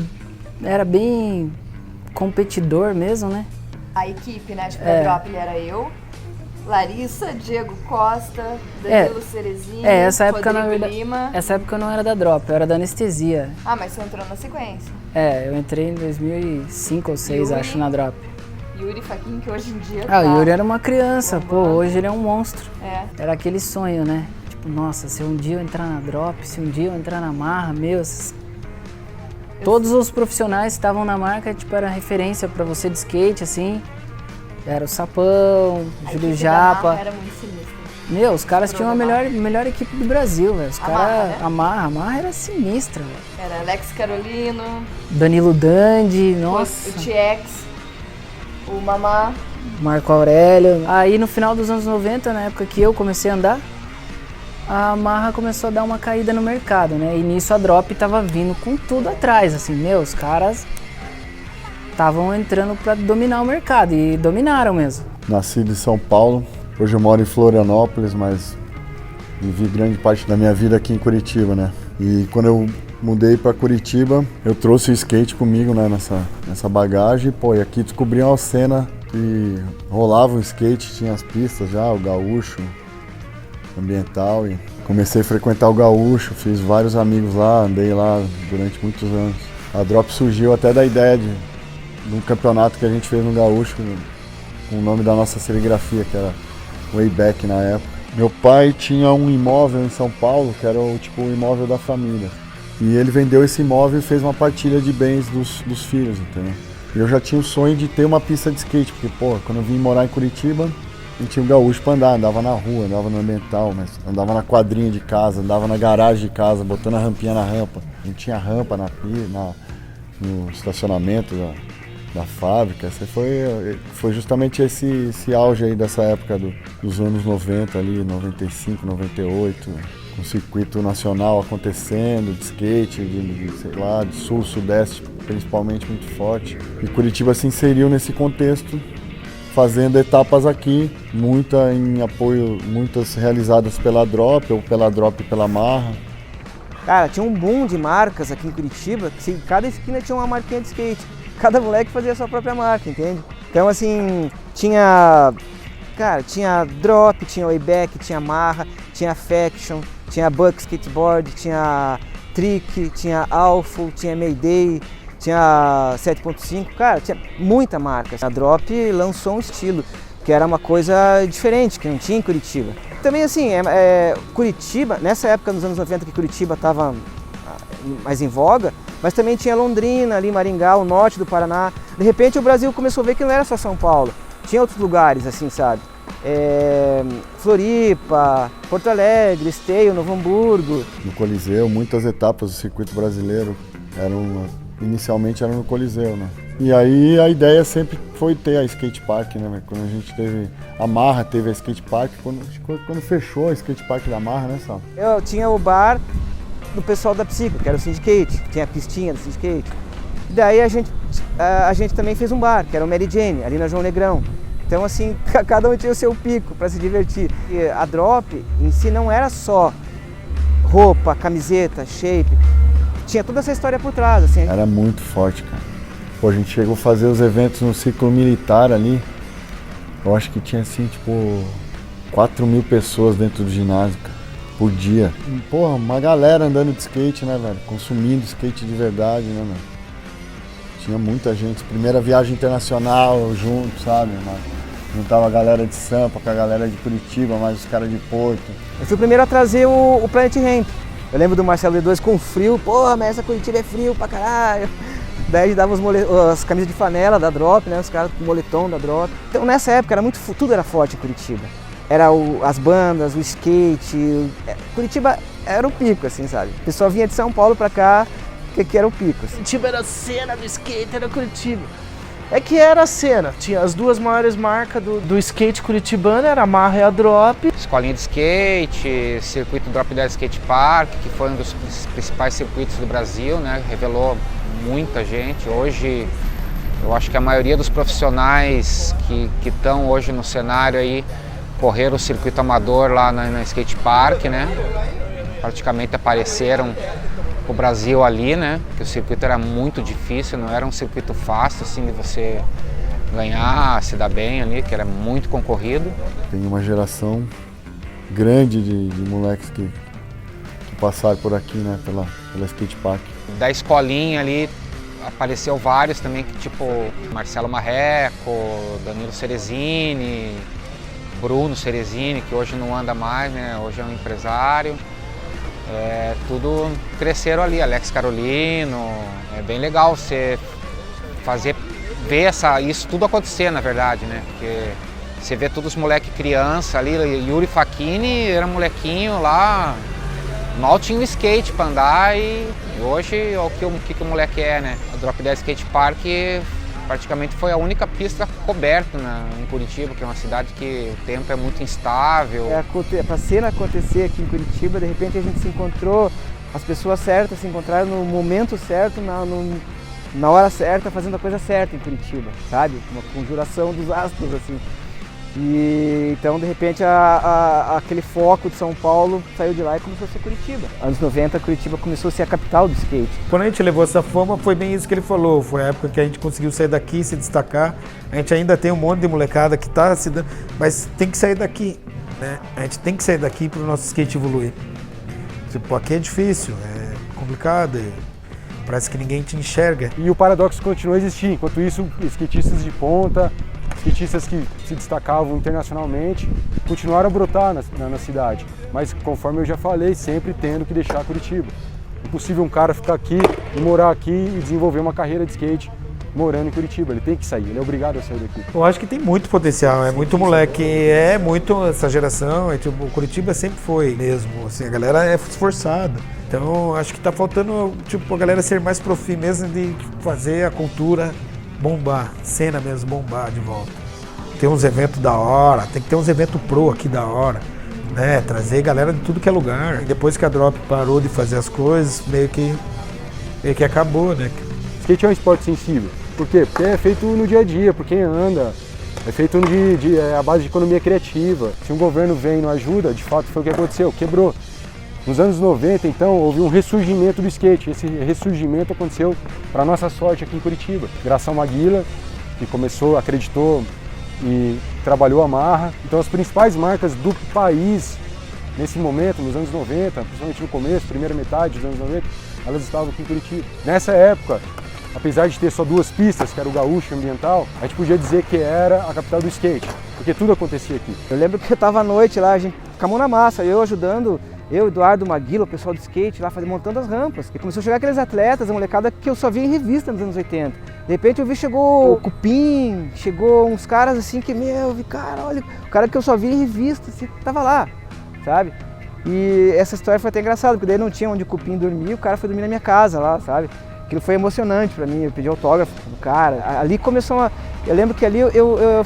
era bem competidor mesmo, né? A equipe, né, tipo, da Drop, ele era eu, Larissa, Diego Costa, Danilo Cerezinho, essa época, Rodrigo na verdade, Lima. Essa época eu não era da Drop, eu era da Anestesia. Ah, mas você entrou na sequência. Eu entrei em 2005 ou 2006, Yuri, acho, na Drop. Yuri Faquin, que hoje em dia o Yuri era uma criança, pô, hoje ele é um monstro. Era aquele sonho, né? Tipo, nossa, se um dia eu entrar na Drop, se um dia eu entrar na Marra, todos os profissionais que estavam na marca, tipo, era referência pra você de skate, assim. Era o Sapão, o Júlio Japa. Era muito sinistro. Meu, os caras tinham a melhor equipe do Brasil, velho. Os caras, a Marra era sinistra, velho. Era Alex Carolino, Danilo Dandi, nossa. O TX, o Mamá. Marco Aurélio. Aí no final dos anos 90, na época que eu comecei a andar, a Marra começou a dar uma caída no mercado, né? E nisso a Drop tava vindo com tudo atrás, assim, os caras estavam entrando para dominar o mercado e dominaram mesmo. Nasci em São Paulo, hoje eu moro em Florianópolis, mas vivi grande parte da minha vida aqui em Curitiba, né? E quando eu mudei para Curitiba, eu trouxe o skate comigo, né, nessa bagagem. Pô, e aqui descobri uma cena que rolava o skate, tinha as pistas já, o gaúcho, ambiental. E comecei a frequentar o gaúcho, fiz vários amigos lá, andei lá durante muitos anos. A Drop surgiu até da ideia de um campeonato que a gente fez no gaúcho, com o nome da nossa serigrafia, que era Wayback na época. Meu pai tinha um imóvel em São Paulo, que era o imóvel da família. E ele vendeu esse imóvel e fez uma partilha de bens dos filhos, entendeu? E eu já tinha o sonho de ter uma pista de skate, porque, pô, quando eu vim morar em Curitiba, a gente tinha um gaúcho pra andar, andava na rua, andava no ambiental, mas andava na quadrinha de casa, andava na garagem de casa, botando a rampinha na rampa. Não tinha rampa no estacionamento da fábrica. Esse foi justamente esse auge aí dessa época dos anos 90 ali, 95, 98, com o circuito nacional acontecendo, de skate, de sul, sudeste, principalmente muito forte. E Curitiba se inseriu nesse contexto, fazendo etapas aqui, muitas realizadas pela Drop, ou pela Drop e pela Marra. Cara, tinha um boom de marcas aqui em Curitiba, que cada esquina tinha uma marquinha de skate. Cada moleque fazia a sua própria marca, entende? Então, assim, tinha Drop, tinha Wayback, tinha Marra, tinha Faction, tinha Buck Skateboard, tinha Trick, tinha Alpha, tinha Mayday, tinha 7.5, cara, tinha muita marca. A Drop lançou um estilo, que era uma coisa diferente, que não tinha em Curitiba. Também, assim, Curitiba, nessa época, nos anos 90, que Curitiba estava mais em voga, mas também tinha Londrina, ali Maringá, o norte do Paraná. De repente o Brasil começou a ver que não era só São Paulo, tinha outros lugares, assim, sabe? Floripa, Porto Alegre, Esteio, Novo Hamburgo. No Coliseu, muitas etapas do circuito brasileiro inicialmente eram no Coliseu, né? E aí a ideia sempre foi ter a skate park, né? Quando a gente teve a Marra, teve a skate park, quando fechou a skate park da Marra, né, Sal? Eu tinha o bar do pessoal da Psico, que era o Syndicate, tinha a pistinha do Syndicate. E daí a gente também fez um bar, que era o Mary Jane, ali na João Negrão. Então, assim, cada um tinha o seu pico para se divertir. E a Drop em si não era só roupa, camiseta, shape, tinha toda essa história por trás, assim. Era muito forte, cara. Pô, a gente chegou a fazer os eventos no ciclo militar ali, eu acho que tinha, assim, 4.000 pessoas dentro do ginásio, cara, por dia. Porra, uma galera andando de skate, né, velho? Consumindo skate de verdade, né, velho? Tinha muita gente. Primeira viagem internacional junto, sabe? Juntava a galera de Sampa com a galera de Curitiba, mais os caras de Porto. Eu fui o primeiro a trazer o Planet Ramp. Eu lembro do Marcelo D2 com frio. Porra, mas essa Curitiba é frio pra caralho. Daí a gente dava as camisas de flanela da Drop, né? Os caras com moletom da Drop. Então nessa época tudo era forte em Curitiba. Era as bandas, o skate. Curitiba era o pico, assim, sabe? O pessoal vinha de São Paulo pra cá, que era o pico. Assim. Curitiba era a cena do skate, era Curitiba. É que era a cena. Tinha as duas maiores marcas do skate curitibano, era a Marra e a Drop. Escolinha de skate, circuito Drop Dead Skate Park, que foi um dos principais circuitos do Brasil, né? Revelou muita gente. Hoje, eu acho que a maioria dos profissionais que estão hoje no cenário aí correram o circuito amador lá na Skate Park, né? Praticamente apareceram o Brasil ali, né? Porque o circuito era muito difícil, não era um circuito fácil assim de você ganhar, se dar bem ali, que era muito concorrido. Tem uma geração grande de moleques que passaram por aqui, né? Pela Skate Park. Da escolinha ali apareceu vários também, que tipo Marcelo Marreco, Danilo Cerezini, Bruno Cerezini, que hoje não anda mais, né? Hoje é um empresário. Tudo cresceram ali, Alex Carolino. É bem legal você ver isso tudo acontecer, na verdade, né? Porque você vê todos os moleques criança ali, Yuri Facchini era molequinho lá, mal tinha um skate para andar e hoje olha o que o moleque é, né? A Drop Dead Skate Park praticamente foi a única pista coberta em Curitiba, que é uma cidade que o tempo é muito instável. Para a cena acontecer aqui em Curitiba, de repente a gente se encontrou, as pessoas certas se encontraram no momento certo, na hora certa, fazendo a coisa certa em Curitiba, sabe? Uma conjuração dos astros, assim. E então, de repente, aquele foco de São Paulo saiu de lá e começou a ser Curitiba. Anos 90, Curitiba começou a ser a capital do skate. Quando a gente levou essa fama, foi bem isso que ele falou. Foi a época que a gente conseguiu sair daqui e se destacar. A gente ainda tem um monte de molecada que está se dando, mas tem que sair daqui, né? A gente tem que sair daqui para o nosso skate evoluir. Tipo, aqui é difícil, é complicado, parece que ninguém te enxerga. E o paradoxo continua a existir. Enquanto isso, skatistas de ponta, skatistas que se destacavam internacionalmente, continuaram a brotar na cidade. Mas, conforme eu já falei, sempre tendo que deixar Curitiba. Impossível um cara ficar aqui e morar aqui e desenvolver uma carreira de skate morando em Curitiba. Ele tem que sair, ele é obrigado a sair daqui. Eu acho que tem muito potencial, muito moleque, é muito essa geração, tipo, Curitiba sempre foi mesmo, assim, a galera é esforçada. Então, acho que tá faltando, tipo, a galera ser mais profi mesmo de fazer a cultura bombar, cena mesmo bombar de volta. Tem uns eventos da hora, tem que ter uns eventos pro aqui da hora, né? Trazer galera de tudo que é lugar. Depois que a Drop parou de fazer as coisas, meio que acabou, né? Skate é um esporte sensível. Por quê? Porque é feito no dia a dia, por quem anda. É feito à base de economia criativa. Se um governo vem e não ajuda, de fato foi o que aconteceu, quebrou. Nos anos 90, então, houve um ressurgimento do skate. Esse ressurgimento aconteceu, para nossa sorte, aqui em Curitiba. Graças ao Maguila, que começou, acreditou e trabalhou a marra. Então, as principais marcas do país, nesse momento, nos anos 90, principalmente no começo, primeira metade dos anos 90, elas estavam aqui em Curitiba. Nessa época, apesar de ter só 2 pistas, que era o Gaúcho Ambiental, a gente podia dizer que era a capital do skate, porque tudo acontecia aqui. Eu lembro que eu estava à noite lá, a gente com a mão na massa, eu ajudando, Eduardo, Maguila, o pessoal do skate lá, montando as rampas. E começou a chegar aqueles atletas, a molecada que eu só via em revista nos anos 80. De repente eu vi, chegou o Cupim, chegou uns caras assim que, eu vi, cara, olha, o cara que eu só via em revista, assim, tava lá, sabe? E essa história foi até engraçada, porque daí não tinha onde o Cupim dormir, o cara foi dormir na minha casa lá, sabe? Aquilo foi emocionante pra mim, eu pedi autógrafo do cara. Ali começou eu lembro que ali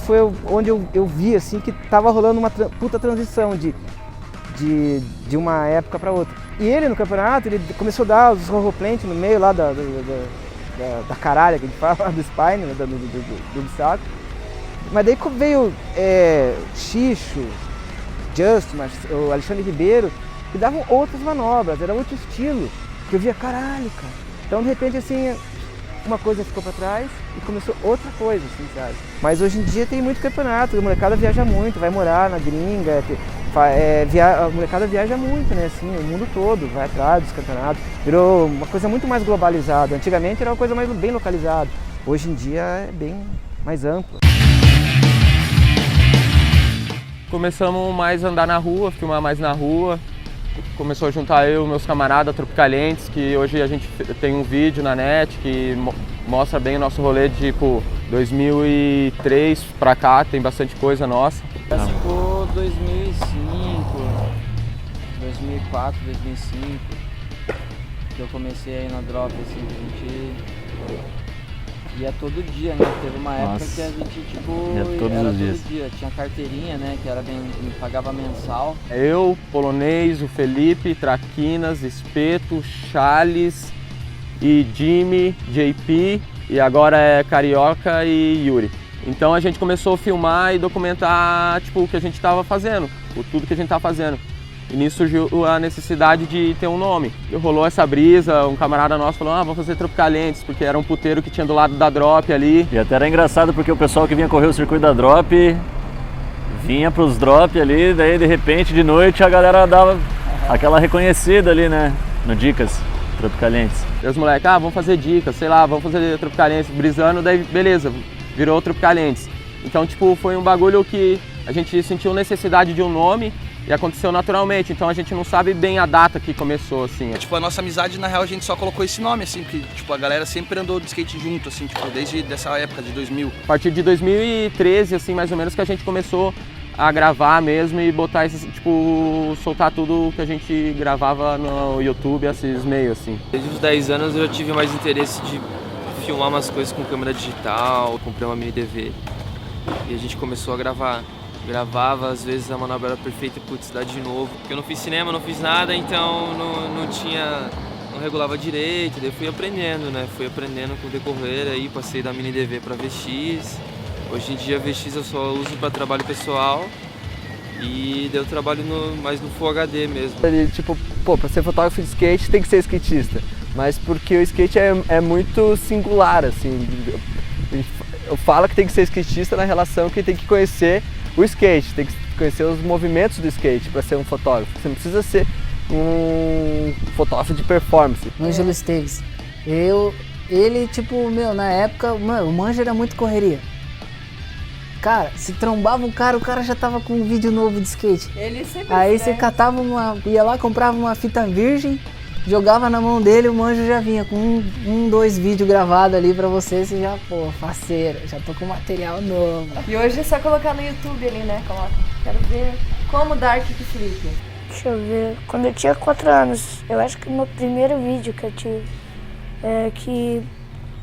foi onde eu vi, assim, que tava rolando uma puta transição de uma época para outra. E ele no campeonato, ele começou a dar os rollplant no meio lá da caralha que a gente fala, do spine, né, do obstáculo. Mas daí veio Xixo, Justin, o Alexandre Ribeiro, que davam outras manobras, era outro estilo, que eu via, caralho, cara. Então, de repente, assim, uma coisa ficou para trás e começou outra coisa, assim, sabe? Mas hoje em dia tem muito campeonato, a molecada viaja muito, vai morar na gringa, a molecada viaja muito, né, assim, o mundo todo, vai atrás dos campeonatos. Virou uma coisa muito mais globalizada. Antigamente era uma coisa mais bem localizada. Hoje em dia é bem mais amplo. Começamos mais a andar na rua, filmar mais na rua. Começou a juntar eu e meus camaradas Tropicalientes, que hoje a gente tem um vídeo na net que mostra bem o nosso rolê de tipo 2003 pra cá, tem bastante coisa nossa. Ficou 2005, 2004, 2005, que eu comecei aí na Drop, assim, a gente ia todo dia, né? Teve uma época que a gente, tipo, era todo dia. Tinha carteirinha, né? Que era me pagava mensal. Eu, Polonês, o Felipe, Traquinas, Espeto, Charles e Jimmy, JP, e agora é Carioca e Yuri. Então a gente começou a filmar e documentar, tipo, o que a gente estava fazendo, tudo que a gente estava fazendo. E nisso surgiu a necessidade de ter um nome. E rolou essa brisa, um camarada nosso falou, vamos fazer Tropicalientes, porque era um puteiro que tinha do lado da Drop ali. E até era engraçado porque o pessoal que vinha correr o circuito da Drop, vinha pros Drop ali, daí de repente, de noite, a galera dava aquela reconhecida ali, né, no Dicas, Tropicalientes. E os moleques, vamos fazer Dicas, sei lá, vamos fazer Tropicalientes, brisando, daí beleza, virou Tropicalientes. Então, tipo, foi um bagulho que a gente sentiu necessidade de um nome, e aconteceu naturalmente, então a gente não sabe bem a data que começou, assim. Tipo, a nossa amizade, na real, a gente só colocou esse nome, assim, porque, tipo, a galera sempre andou de skate junto, assim, tipo, desde essa época de 2000. A partir de 2013, assim, mais ou menos, que a gente começou a gravar mesmo e botar esses, tipo, soltar tudo que a gente gravava no YouTube, esses meios, assim. Desde os 10 anos eu já tive mais interesse de filmar umas coisas com câmera digital, comprei uma mini DV e a gente começou a gravar. Gravava, às vezes a manobra era perfeita, putz, dá de novo. Porque eu não fiz cinema, não fiz nada, então não regulava direito, daí fui aprendendo, né? Fui aprendendo com o decorrer aí, passei da mini DV pra VX Hoje em dia a VX eu só uso para trabalho pessoal e eu trabalho mais no Full HD mesmo. Tipo, pô, pra ser fotógrafo de skate tem que ser skatista, mas porque o skate é muito singular, assim. Eu falo que tem que ser skatista na relação que tem que conhecer o skate, tem que conhecer os movimentos do skate para ser um fotógrafo. Você não precisa ser um fotógrafo de performance. Ângelo Esteves. Ele, tipo, meu, na época, mano, o Manja era muito correria. Cara, se trombava o cara já tava com um vídeo novo de skate. Ele sempre Aí você catava ia lá, comprava uma fita virgem, jogava na mão dele, o Manjo já vinha com dois vídeos gravados ali pra você já, pô, faceiro, já tô com material novo. E hoje é só colocar no YouTube ali, né? Coloca. Quero ver como dar kickflip. Deixa eu ver. Quando eu tinha 4 anos, eu acho que o meu primeiro vídeo que eu tive é que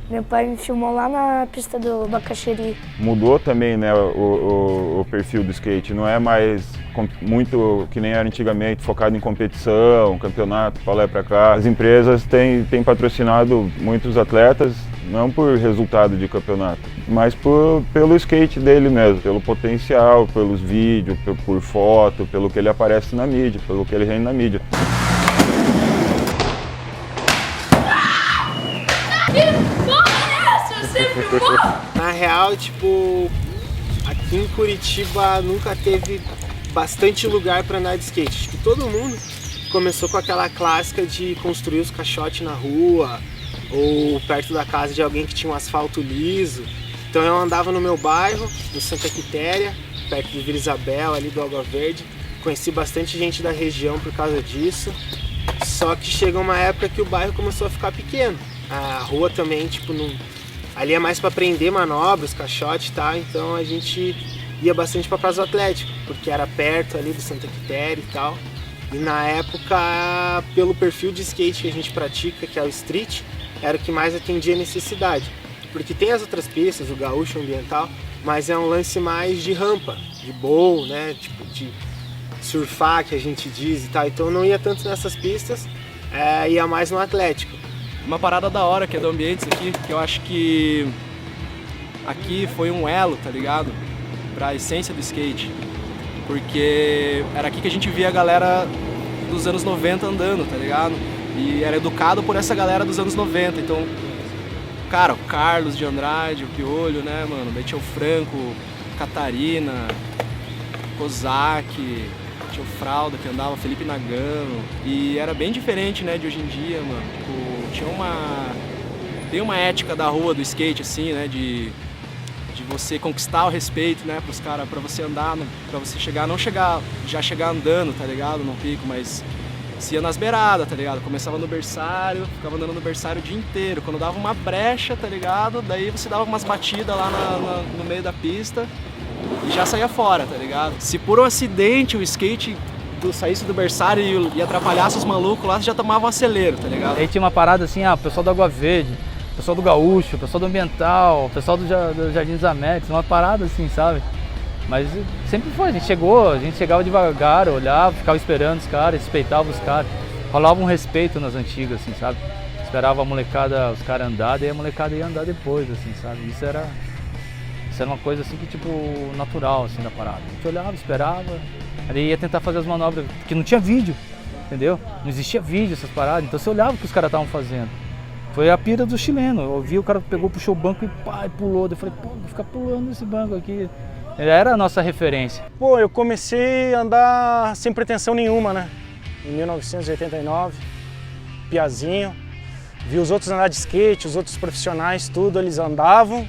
meu pai me filmou lá na pista do Bacaxeri. Mudou também, né, o perfil do skate, não é mais muito que nem era antigamente, focado em competição, campeonato, pra lá e pra cá. As empresas têm patrocinado muitos atletas, não por resultado de campeonato, mas pelo skate dele mesmo, pelo potencial, pelos vídeos, por foto, pelo que ele aparece na mídia, pelo que ele rende na mídia. Na real, tipo, aqui em Curitiba nunca teve bastante lugar para andar de skate. Acho que todo mundo começou com aquela clássica de construir os caixotes na rua ou perto da casa de alguém que tinha um asfalto liso. Então eu andava no meu bairro, no Santa Quitéria, perto de Vila Isabel, ali do Água Verde. Conheci bastante gente da região por causa disso. Só que chegou uma época que o bairro começou a ficar pequeno. A rua também, tipo, ali é mais para aprender manobras, caixote e tal, então a gente ia bastante para Praça do Atlético, porque era perto ali do Santa Quitéria e tal. E na época, pelo perfil de skate que a gente pratica, que é o street, era o que mais atendia a necessidade. Porque tem as outras pistas, o gaúcho ambiental, mas é um lance mais de rampa, de bowl, né, tipo de surfar, que a gente diz e tal. Então não ia tanto nessas pistas, ia mais no Atlético. Uma parada da hora que é do Ambientes aqui, que eu acho que aqui foi um elo, tá ligado? Pra essência do skate. Porque era aqui que a gente via a galera dos anos 90 andando, tá ligado? E era educado por essa galera dos anos 90. Então, cara, o Carlos de Andrade, o Piolho, né, mano? Daí tinha o Franco, Catarina, Kozak, tinha o Fralda que andava, Felipe Nagano. E era bem diferente, né, de hoje em dia, mano. Tipo, tem uma ética da rua, do skate, assim, né, de você conquistar o respeito, né, pros caras, pra você andar, pra você chegar, não chegar andando, tá ligado, no pico, mas se ia nas beiradas, tá ligado, começava no berçário, ficava andando no berçário o dia inteiro, quando dava uma brecha, tá ligado, daí você dava umas batidas lá no meio da pista e já saía fora, tá ligado. Se por um acidente o skate saísse do berçário e atrapalhasse os malucos lá, você já tomava um acelero, tá ligado? Aí tinha uma parada assim, o pessoal do Água Verde, o pessoal do Gaúcho, o pessoal do Ambiental, o pessoal do Jardim dos Américos, uma parada assim, sabe? Mas sempre foi, a gente chegava devagar, olhava, ficava esperando os caras, respeitava os caras, rolava um respeito nas antigas, assim, sabe? Esperava a molecada, os caras andar, daí a molecada ia andar depois, assim, sabe? Isso era uma coisa assim que, tipo, natural, assim, da parada. A gente olhava, esperava, aí ia tentar fazer as manobras, porque não tinha vídeo, entendeu? Não existia vídeo, essas paradas, então você olhava o que os caras estavam fazendo. Foi a pira do chileno, eu vi o cara pegou, puxou o banco e pulou, eu falei, pô, vou ficar pulando esse banco aqui. Era a nossa referência. Pô, eu comecei a andar sem pretensão nenhuma, né? Em 1989, piazinho, vi os outros andar de skate, os outros profissionais, tudo, eles andavam.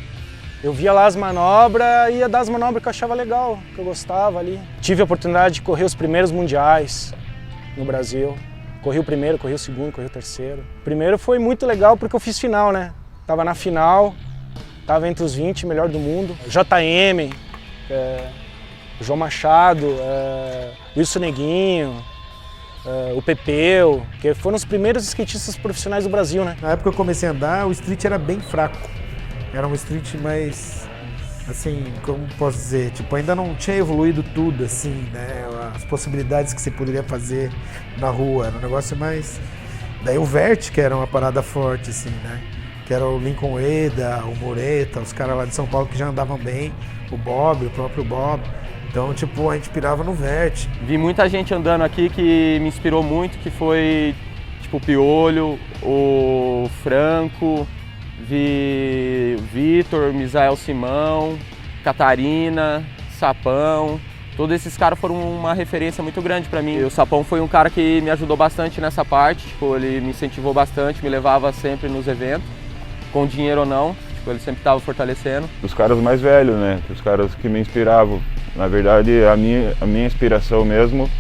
Eu via lá as manobras, ia dar as manobras que eu achava legal, que eu gostava ali. Tive a oportunidade de correr os primeiros mundiais no Brasil. Corri o primeiro, corri o segundo, corri o terceiro. O primeiro foi muito legal porque eu fiz final, né? Tava na final, tava entre os 20 melhor do mundo. JM, João Machado, Wilson Neguinho, o Pepeu, que foram os primeiros skatistas profissionais do Brasil, né? Na época que eu comecei a andar, o street era bem fraco. Era um street mais, assim, como posso dizer, tipo, ainda não tinha evoluído tudo, assim, né? As possibilidades que você poderia fazer na rua, era um negócio mais... Daí o vert, que era uma parada forte, assim, né? que era o Lincoln Ueda, o Moreta, os caras lá de São Paulo que já andavam bem, o Bob, o próprio Bob. Então, tipo, a gente pirava no Vert. Vi muita gente andando aqui que me inspirou muito, que foi, tipo, o Piolho, o Franco, vi o Vitor, Misael Simão, Catarina, Sapão. Todos esses caras foram uma referência muito grande para mim. E o Sapão foi um cara que me ajudou bastante nessa parte, tipo, ele me incentivou bastante, me levava sempre nos eventos, com dinheiro ou não, tipo, ele sempre estava fortalecendo. Os caras mais velhos, né? Os caras que me inspiravam. Na verdade, a minha inspiração mesmo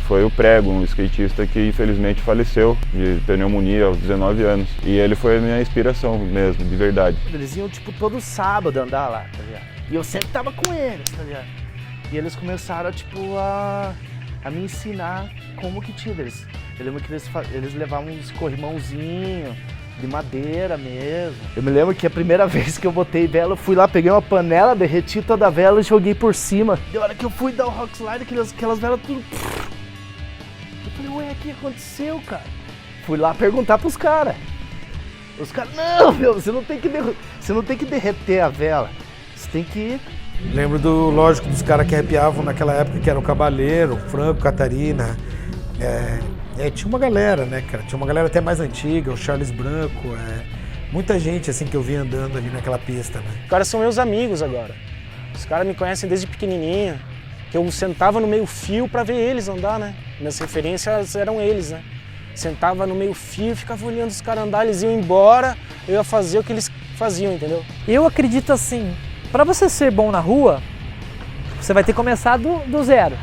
foi o Prego, um skatista que infelizmente faleceu de pneumonia aos 19 anos. E ele foi a minha inspiração mesmo, de verdade. Eles iam, tipo, todo sábado andar lá, tá ligado? E eu sempre tava com eles, tá ligado? E eles começaram, tipo, a me ensinar como que tira. Eu lembro que eles levavam uns corrimãozinhos de madeira mesmo. Eu me lembro que a primeira vez que eu botei vela, eu fui lá, peguei uma panela, derreti toda a vela e joguei por cima. E a hora que eu fui dar o rock slide, aquelas velas tudo... Eu falei, ué, o que aconteceu, cara? Fui lá perguntar pros caras. Os caras, não, meu, você não tem que derreter a vela. Você tem que... Lembro lógico, dos caras que arrepiavam naquela época, que era o Cabaleiro, o Franco, Catarina. Tinha uma galera, né, cara? Tinha uma galera até mais antiga, o Charles Branco, muita gente, assim, que eu vi andando ali naquela pista, né? Os caras são meus amigos agora. Os caras me conhecem desde pequenininho, que eu sentava no meio fio pra ver eles andar, né? Minhas referências eram eles, né? Sentava no meio fio, ficava olhando os caras andar, eles iam embora, eu ia fazer o que eles faziam, entendeu? Eu acredito assim, pra você ser bom na rua, você vai ter que começar do zero.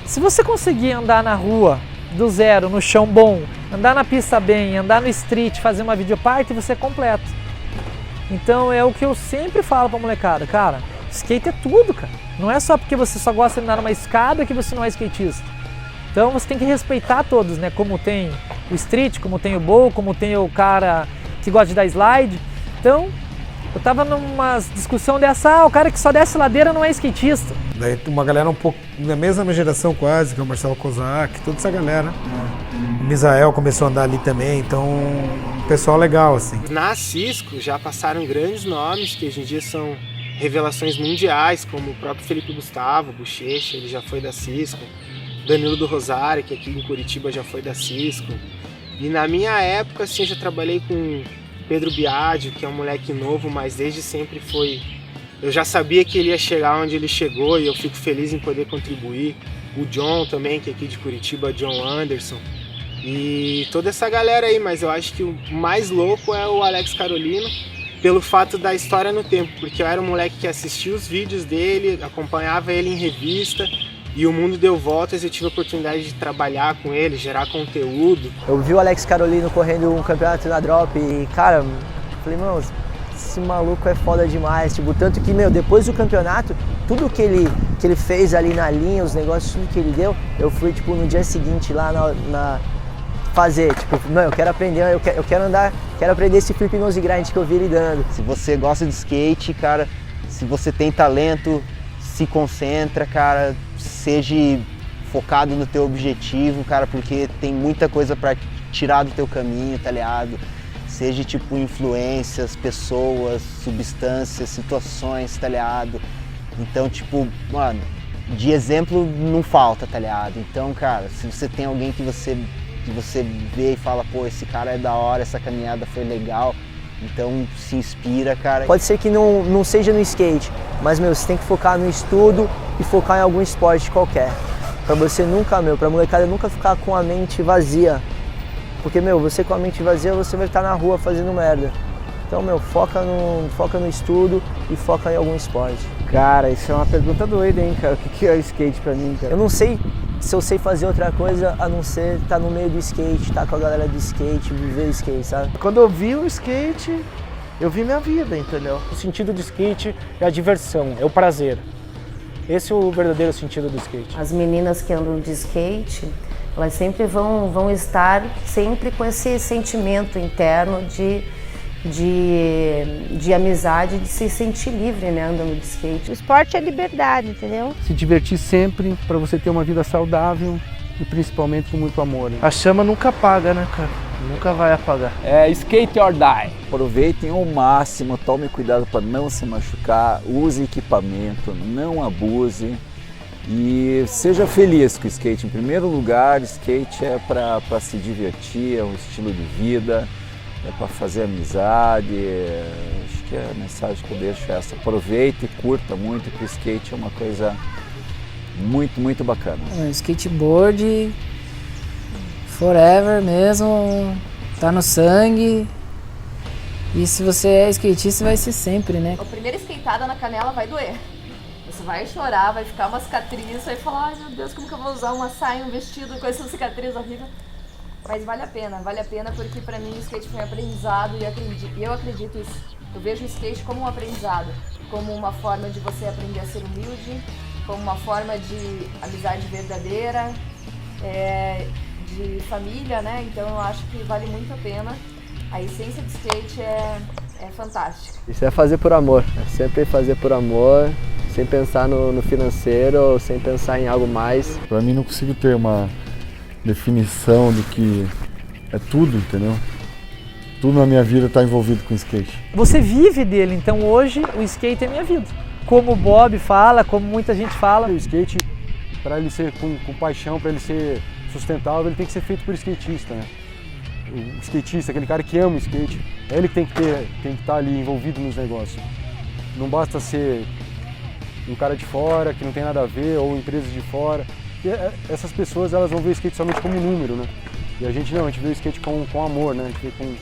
Se você conseguir andar na rua do zero, no chão bom, andar na pista bem, andar no street, fazer uma videoparte, você é completo. Então é o que eu sempre falo pra molecada, cara, skate é tudo, cara. Não é só porque você só gosta de andar numa escada que você não é skatista. Então você tem que respeitar todos, né? Como tem o street, como tem o bowl, como tem o cara que gosta de dar slide. Então, eu tava numa discussão dessa, o cara que só desce ladeira não é skatista. Daí uma galera um pouco da mesma geração quase, que é o Marcelo Kozak, toda essa galera. O Misael começou a andar ali também, então um pessoal legal, assim. Na Cisco já passaram grandes nomes que hoje em dia são revelações mundiais, como o próprio Felipe Gustavo, Bochecha, ele já foi da Cisco. Danilo do Rosário, que aqui em Curitiba já foi da Cisco. E na minha época, assim, eu já trabalhei com Pedro Biadio, que é um moleque novo, mas desde sempre foi... Eu já sabia que ele ia chegar onde ele chegou e eu fico feliz em poder contribuir. O John também, que é aqui de Curitiba, John Anderson. E toda essa galera aí, mas eu acho que o mais louco é o Alex Carolino, pelo fato da história no tempo, porque eu era um moleque que assistia os vídeos dele, acompanhava ele em revista, e o mundo deu voltas e eu tive a oportunidade de trabalhar com ele, gerar conteúdo. Eu vi o Alex Carolino correndo um campeonato na Drop e, cara, falei, mano, esse maluco é foda demais. Tipo, tanto que, meu, depois do campeonato, tudo que ele fez ali na linha, os negócios, tudo que ele deu, eu fui, tipo, no dia seguinte lá na fazer, tipo, não, eu quero aprender, eu quero andar, quero aprender esse flip nose grind que eu vi ele dando. Se você gosta de skate, cara, se você tem talento, se concentra, cara, seja focado no teu objetivo, cara, porque tem muita coisa pra tirar do teu caminho, tá ligado? Seja tipo influências, pessoas, substâncias, situações, tá ligado? Então, tipo, mano, de exemplo não falta, tá ligado? Então, cara, se você tem alguém que você vê e fala, pô, esse cara é da hora, essa caminhada foi legal, então se inspira, cara. Pode ser que não seja no skate, mas, meu, você tem que focar no estudo e focar em algum esporte qualquer. Pra você nunca, meu, pra molecada nunca ficar com a mente vazia. Porque, meu, você com a mente vazia, você vai estar na rua fazendo merda. Então, meu, foca no estudo e foca em algum esporte. Cara, isso é uma pergunta doida, hein, cara? O que é o skate pra mim, cara? Eu não sei se eu sei fazer outra coisa a não ser estar no meio do skate, estar com a galera do skate, viver o skate, sabe? Quando eu vi o skate, eu vi minha vida, entendeu? O sentido do skate é a diversão, é o prazer. Esse é o verdadeiro sentido do skate. As meninas que andam de skate, elas sempre vão estar sempre com esse sentimento interno de amizade, de se sentir livre, né, andando de skate. O esporte é liberdade, entendeu? Se divertir sempre para você ter uma vida saudável e principalmente com muito amor. Né? A chama nunca apaga, né, cara? Nunca vai apagar. É skate or die. Aproveitem ao máximo, tome cuidado para não se machucar, use equipamento, não abuse e seja feliz com o skate. Em primeiro lugar, skate é para se divertir, é um estilo de vida, é para fazer amizade. Acho que a mensagem que eu deixo é essa. Aproveite e curta muito, que o skate é uma coisa muito, muito bacana. Skateboard forever mesmo, tá no sangue. E se você é skatista, vai ser sempre, né? A primeira skateada na canela vai doer. Você vai chorar, vai ficar uma cicatriz, vai falar, ai meu Deus, como que eu vou usar uma saia, um vestido com essa cicatriz horrível. Mas vale a pena porque pra mim o skate foi um aprendizado e eu acredito isso. Eu vejo o skate como um aprendizado, como uma forma de você aprender a ser humilde, como uma forma de amizade verdadeira, de família, né? Então eu acho que vale muito a pena. A essência do skate é fantástica. Isso é fazer por amor, é sempre fazer por amor, sem pensar no financeiro, sem pensar em algo mais. Para mim não consigo ter uma definição do que é tudo, entendeu? Tudo na minha vida está envolvido com skate. Você vive dele, então hoje o skate é minha vida. Como o Bob fala, como muita gente fala. O skate, para ele ser com paixão, para ele ser sustentável, ele tem que ser feito por skatista, né? O skatista, aquele cara que ama o skate, é ele que tem que estar ali envolvido nos negócios. Não basta ser um cara de fora, que não tem nada a ver, ou empresas de fora. E essas pessoas, elas vão ver o skate somente como um número, né? E a gente não, a gente vê o skate com amor, né? A gente vê com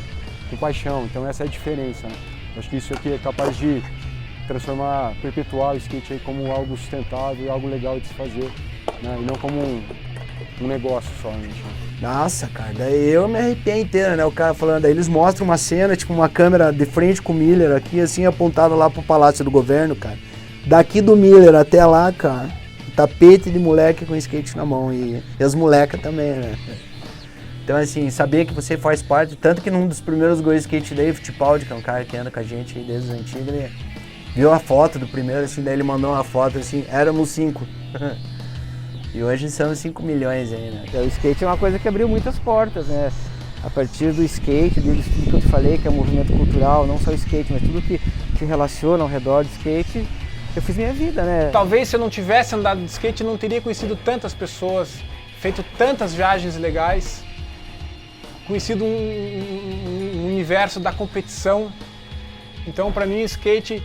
paixão, então essa é a diferença, né? Acho que isso aqui é capaz de perpetuar o skate aí como algo sustentável, algo legal de se fazer, né? E não como um negócio só, né? Nossa, cara, daí eu me arrepiei inteiro, né? O cara falando, daí eles mostram uma cena, tipo uma câmera de frente com o Miller aqui, assim, apontada lá pro Palácio do Governo, cara. Daqui do Miller até lá, cara, tapete de moleque com skate na mão e as molecas também, né? Então, assim, saber que você faz parte, tanto que num dos primeiros Go Skate Day, o Fittipaldi, que é um cara que anda com a gente aí desde os antigos, ele viu a foto do primeiro, assim, daí ele mandou uma foto, assim, éramos 5. E hoje são 5 milhões aí, né? O skate é uma coisa que abriu muitas portas, né? A partir do skate, tudo que eu te falei, que é um movimento cultural, não só o skate, mas tudo que se relaciona ao redor do skate, eu fiz minha vida, né? Talvez se eu não tivesse andado de skate, eu não teria conhecido tantas pessoas, feito tantas viagens legais, conhecido um universo da competição. Então, para mim, o skate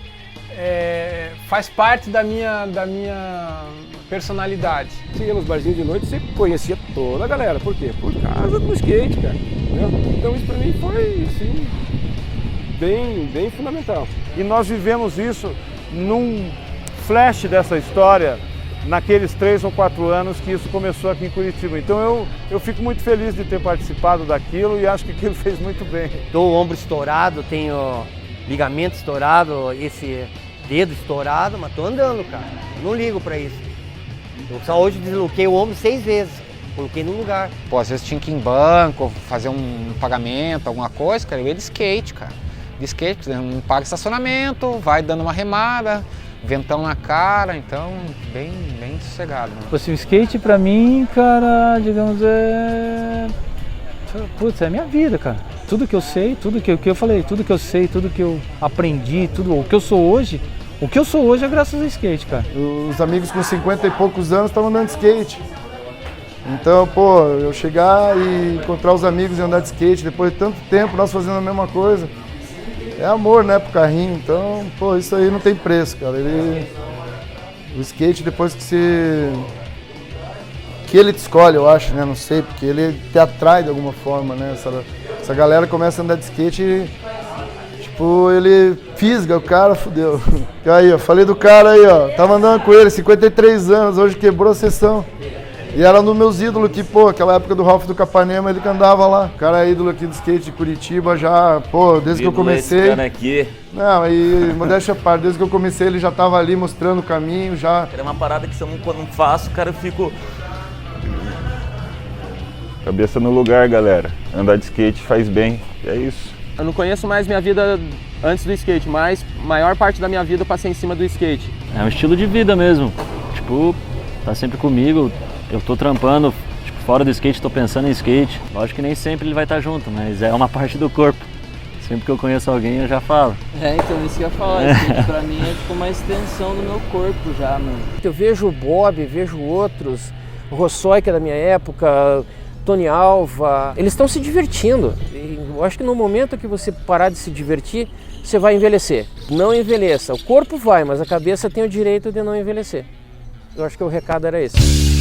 faz parte da minha personalidade. Você ia nos barzinhos de noite, você conhecia toda a galera. Por quê? Por causa do skate, cara. Entendeu? Então isso pra mim foi, assim, bem fundamental. E nós vivemos isso num flash dessa história, naqueles 3 ou 4 anos que isso começou aqui em Curitiba. Então eu fico muito feliz de ter participado daquilo e acho que aquilo fez muito bem. Tô o ombro estourado, tenho ligamento estourado, esse dedo estourado, mas tô andando, cara. Não ligo pra isso. Eu só hoje desloquei o ombro 6 vezes, coloquei no lugar. Pô, às vezes tinha que ir em banco, fazer um pagamento, alguma coisa, cara, eu ia de skate, cara. De skate, não paga estacionamento, vai dando uma remada, ventão na cara, então bem sossegado. Né? Assim, o skate pra mim, cara, digamos, putz, é a minha vida, cara. Tudo que eu sei, tudo que eu falei, tudo que eu sei, tudo que eu aprendi, tudo o que eu sou hoje é graças ao skate, cara. Os amigos com 50 e poucos anos estavam andando de skate. Então, pô, eu chegar e encontrar os amigos e andar de skate, depois de tanto tempo nós fazendo a mesma coisa, é amor, né, pro carrinho. Então, pô, isso aí não tem preço, cara. O skate, depois que ele te escolhe, eu acho, né, não sei, porque ele te atrai de alguma forma, né, essa galera começa a andar de skate e, tipo, ele fisga o cara, fudeu. Aí, ó, falei do cara aí, ó, tava andando com ele, 53 anos, hoje quebrou a sessão. E era um dos meus ídolos que, pô, aquela época do Ralph do Capanema, ele que andava lá. O cara é ídolo aqui do skate de Curitiba já, pô, desde que eu comecei. Esse cara aqui. Não, e modéstia à parte, desde que eu comecei ele já tava ali mostrando o caminho, já. Era uma parada que se eu não faço, cara, eu fico... Cabeça no lugar, galera. Andar de skate faz bem, é isso. Eu não conheço mais minha vida antes do skate, mas a maior parte da minha vida eu passei em cima do skate. É um estilo de vida mesmo, tipo, tá sempre comigo, eu tô trampando, tipo, fora do skate estou pensando em skate. Lógico que nem sempre ele vai estar junto, mas é uma parte do corpo. Sempre que eu conheço alguém eu já falo. Então isso que eu ia falar, skate pra mim é tipo uma extensão do meu corpo já, mano. Eu vejo o Bob, vejo outros, o Rossoi, que é da minha época, Tony Alva, eles estão se divertindo. E eu acho que no momento que você parar de se divertir, você vai envelhecer. Não envelheça, o corpo vai, mas a cabeça tem o direito de não envelhecer. Eu acho que o recado era esse.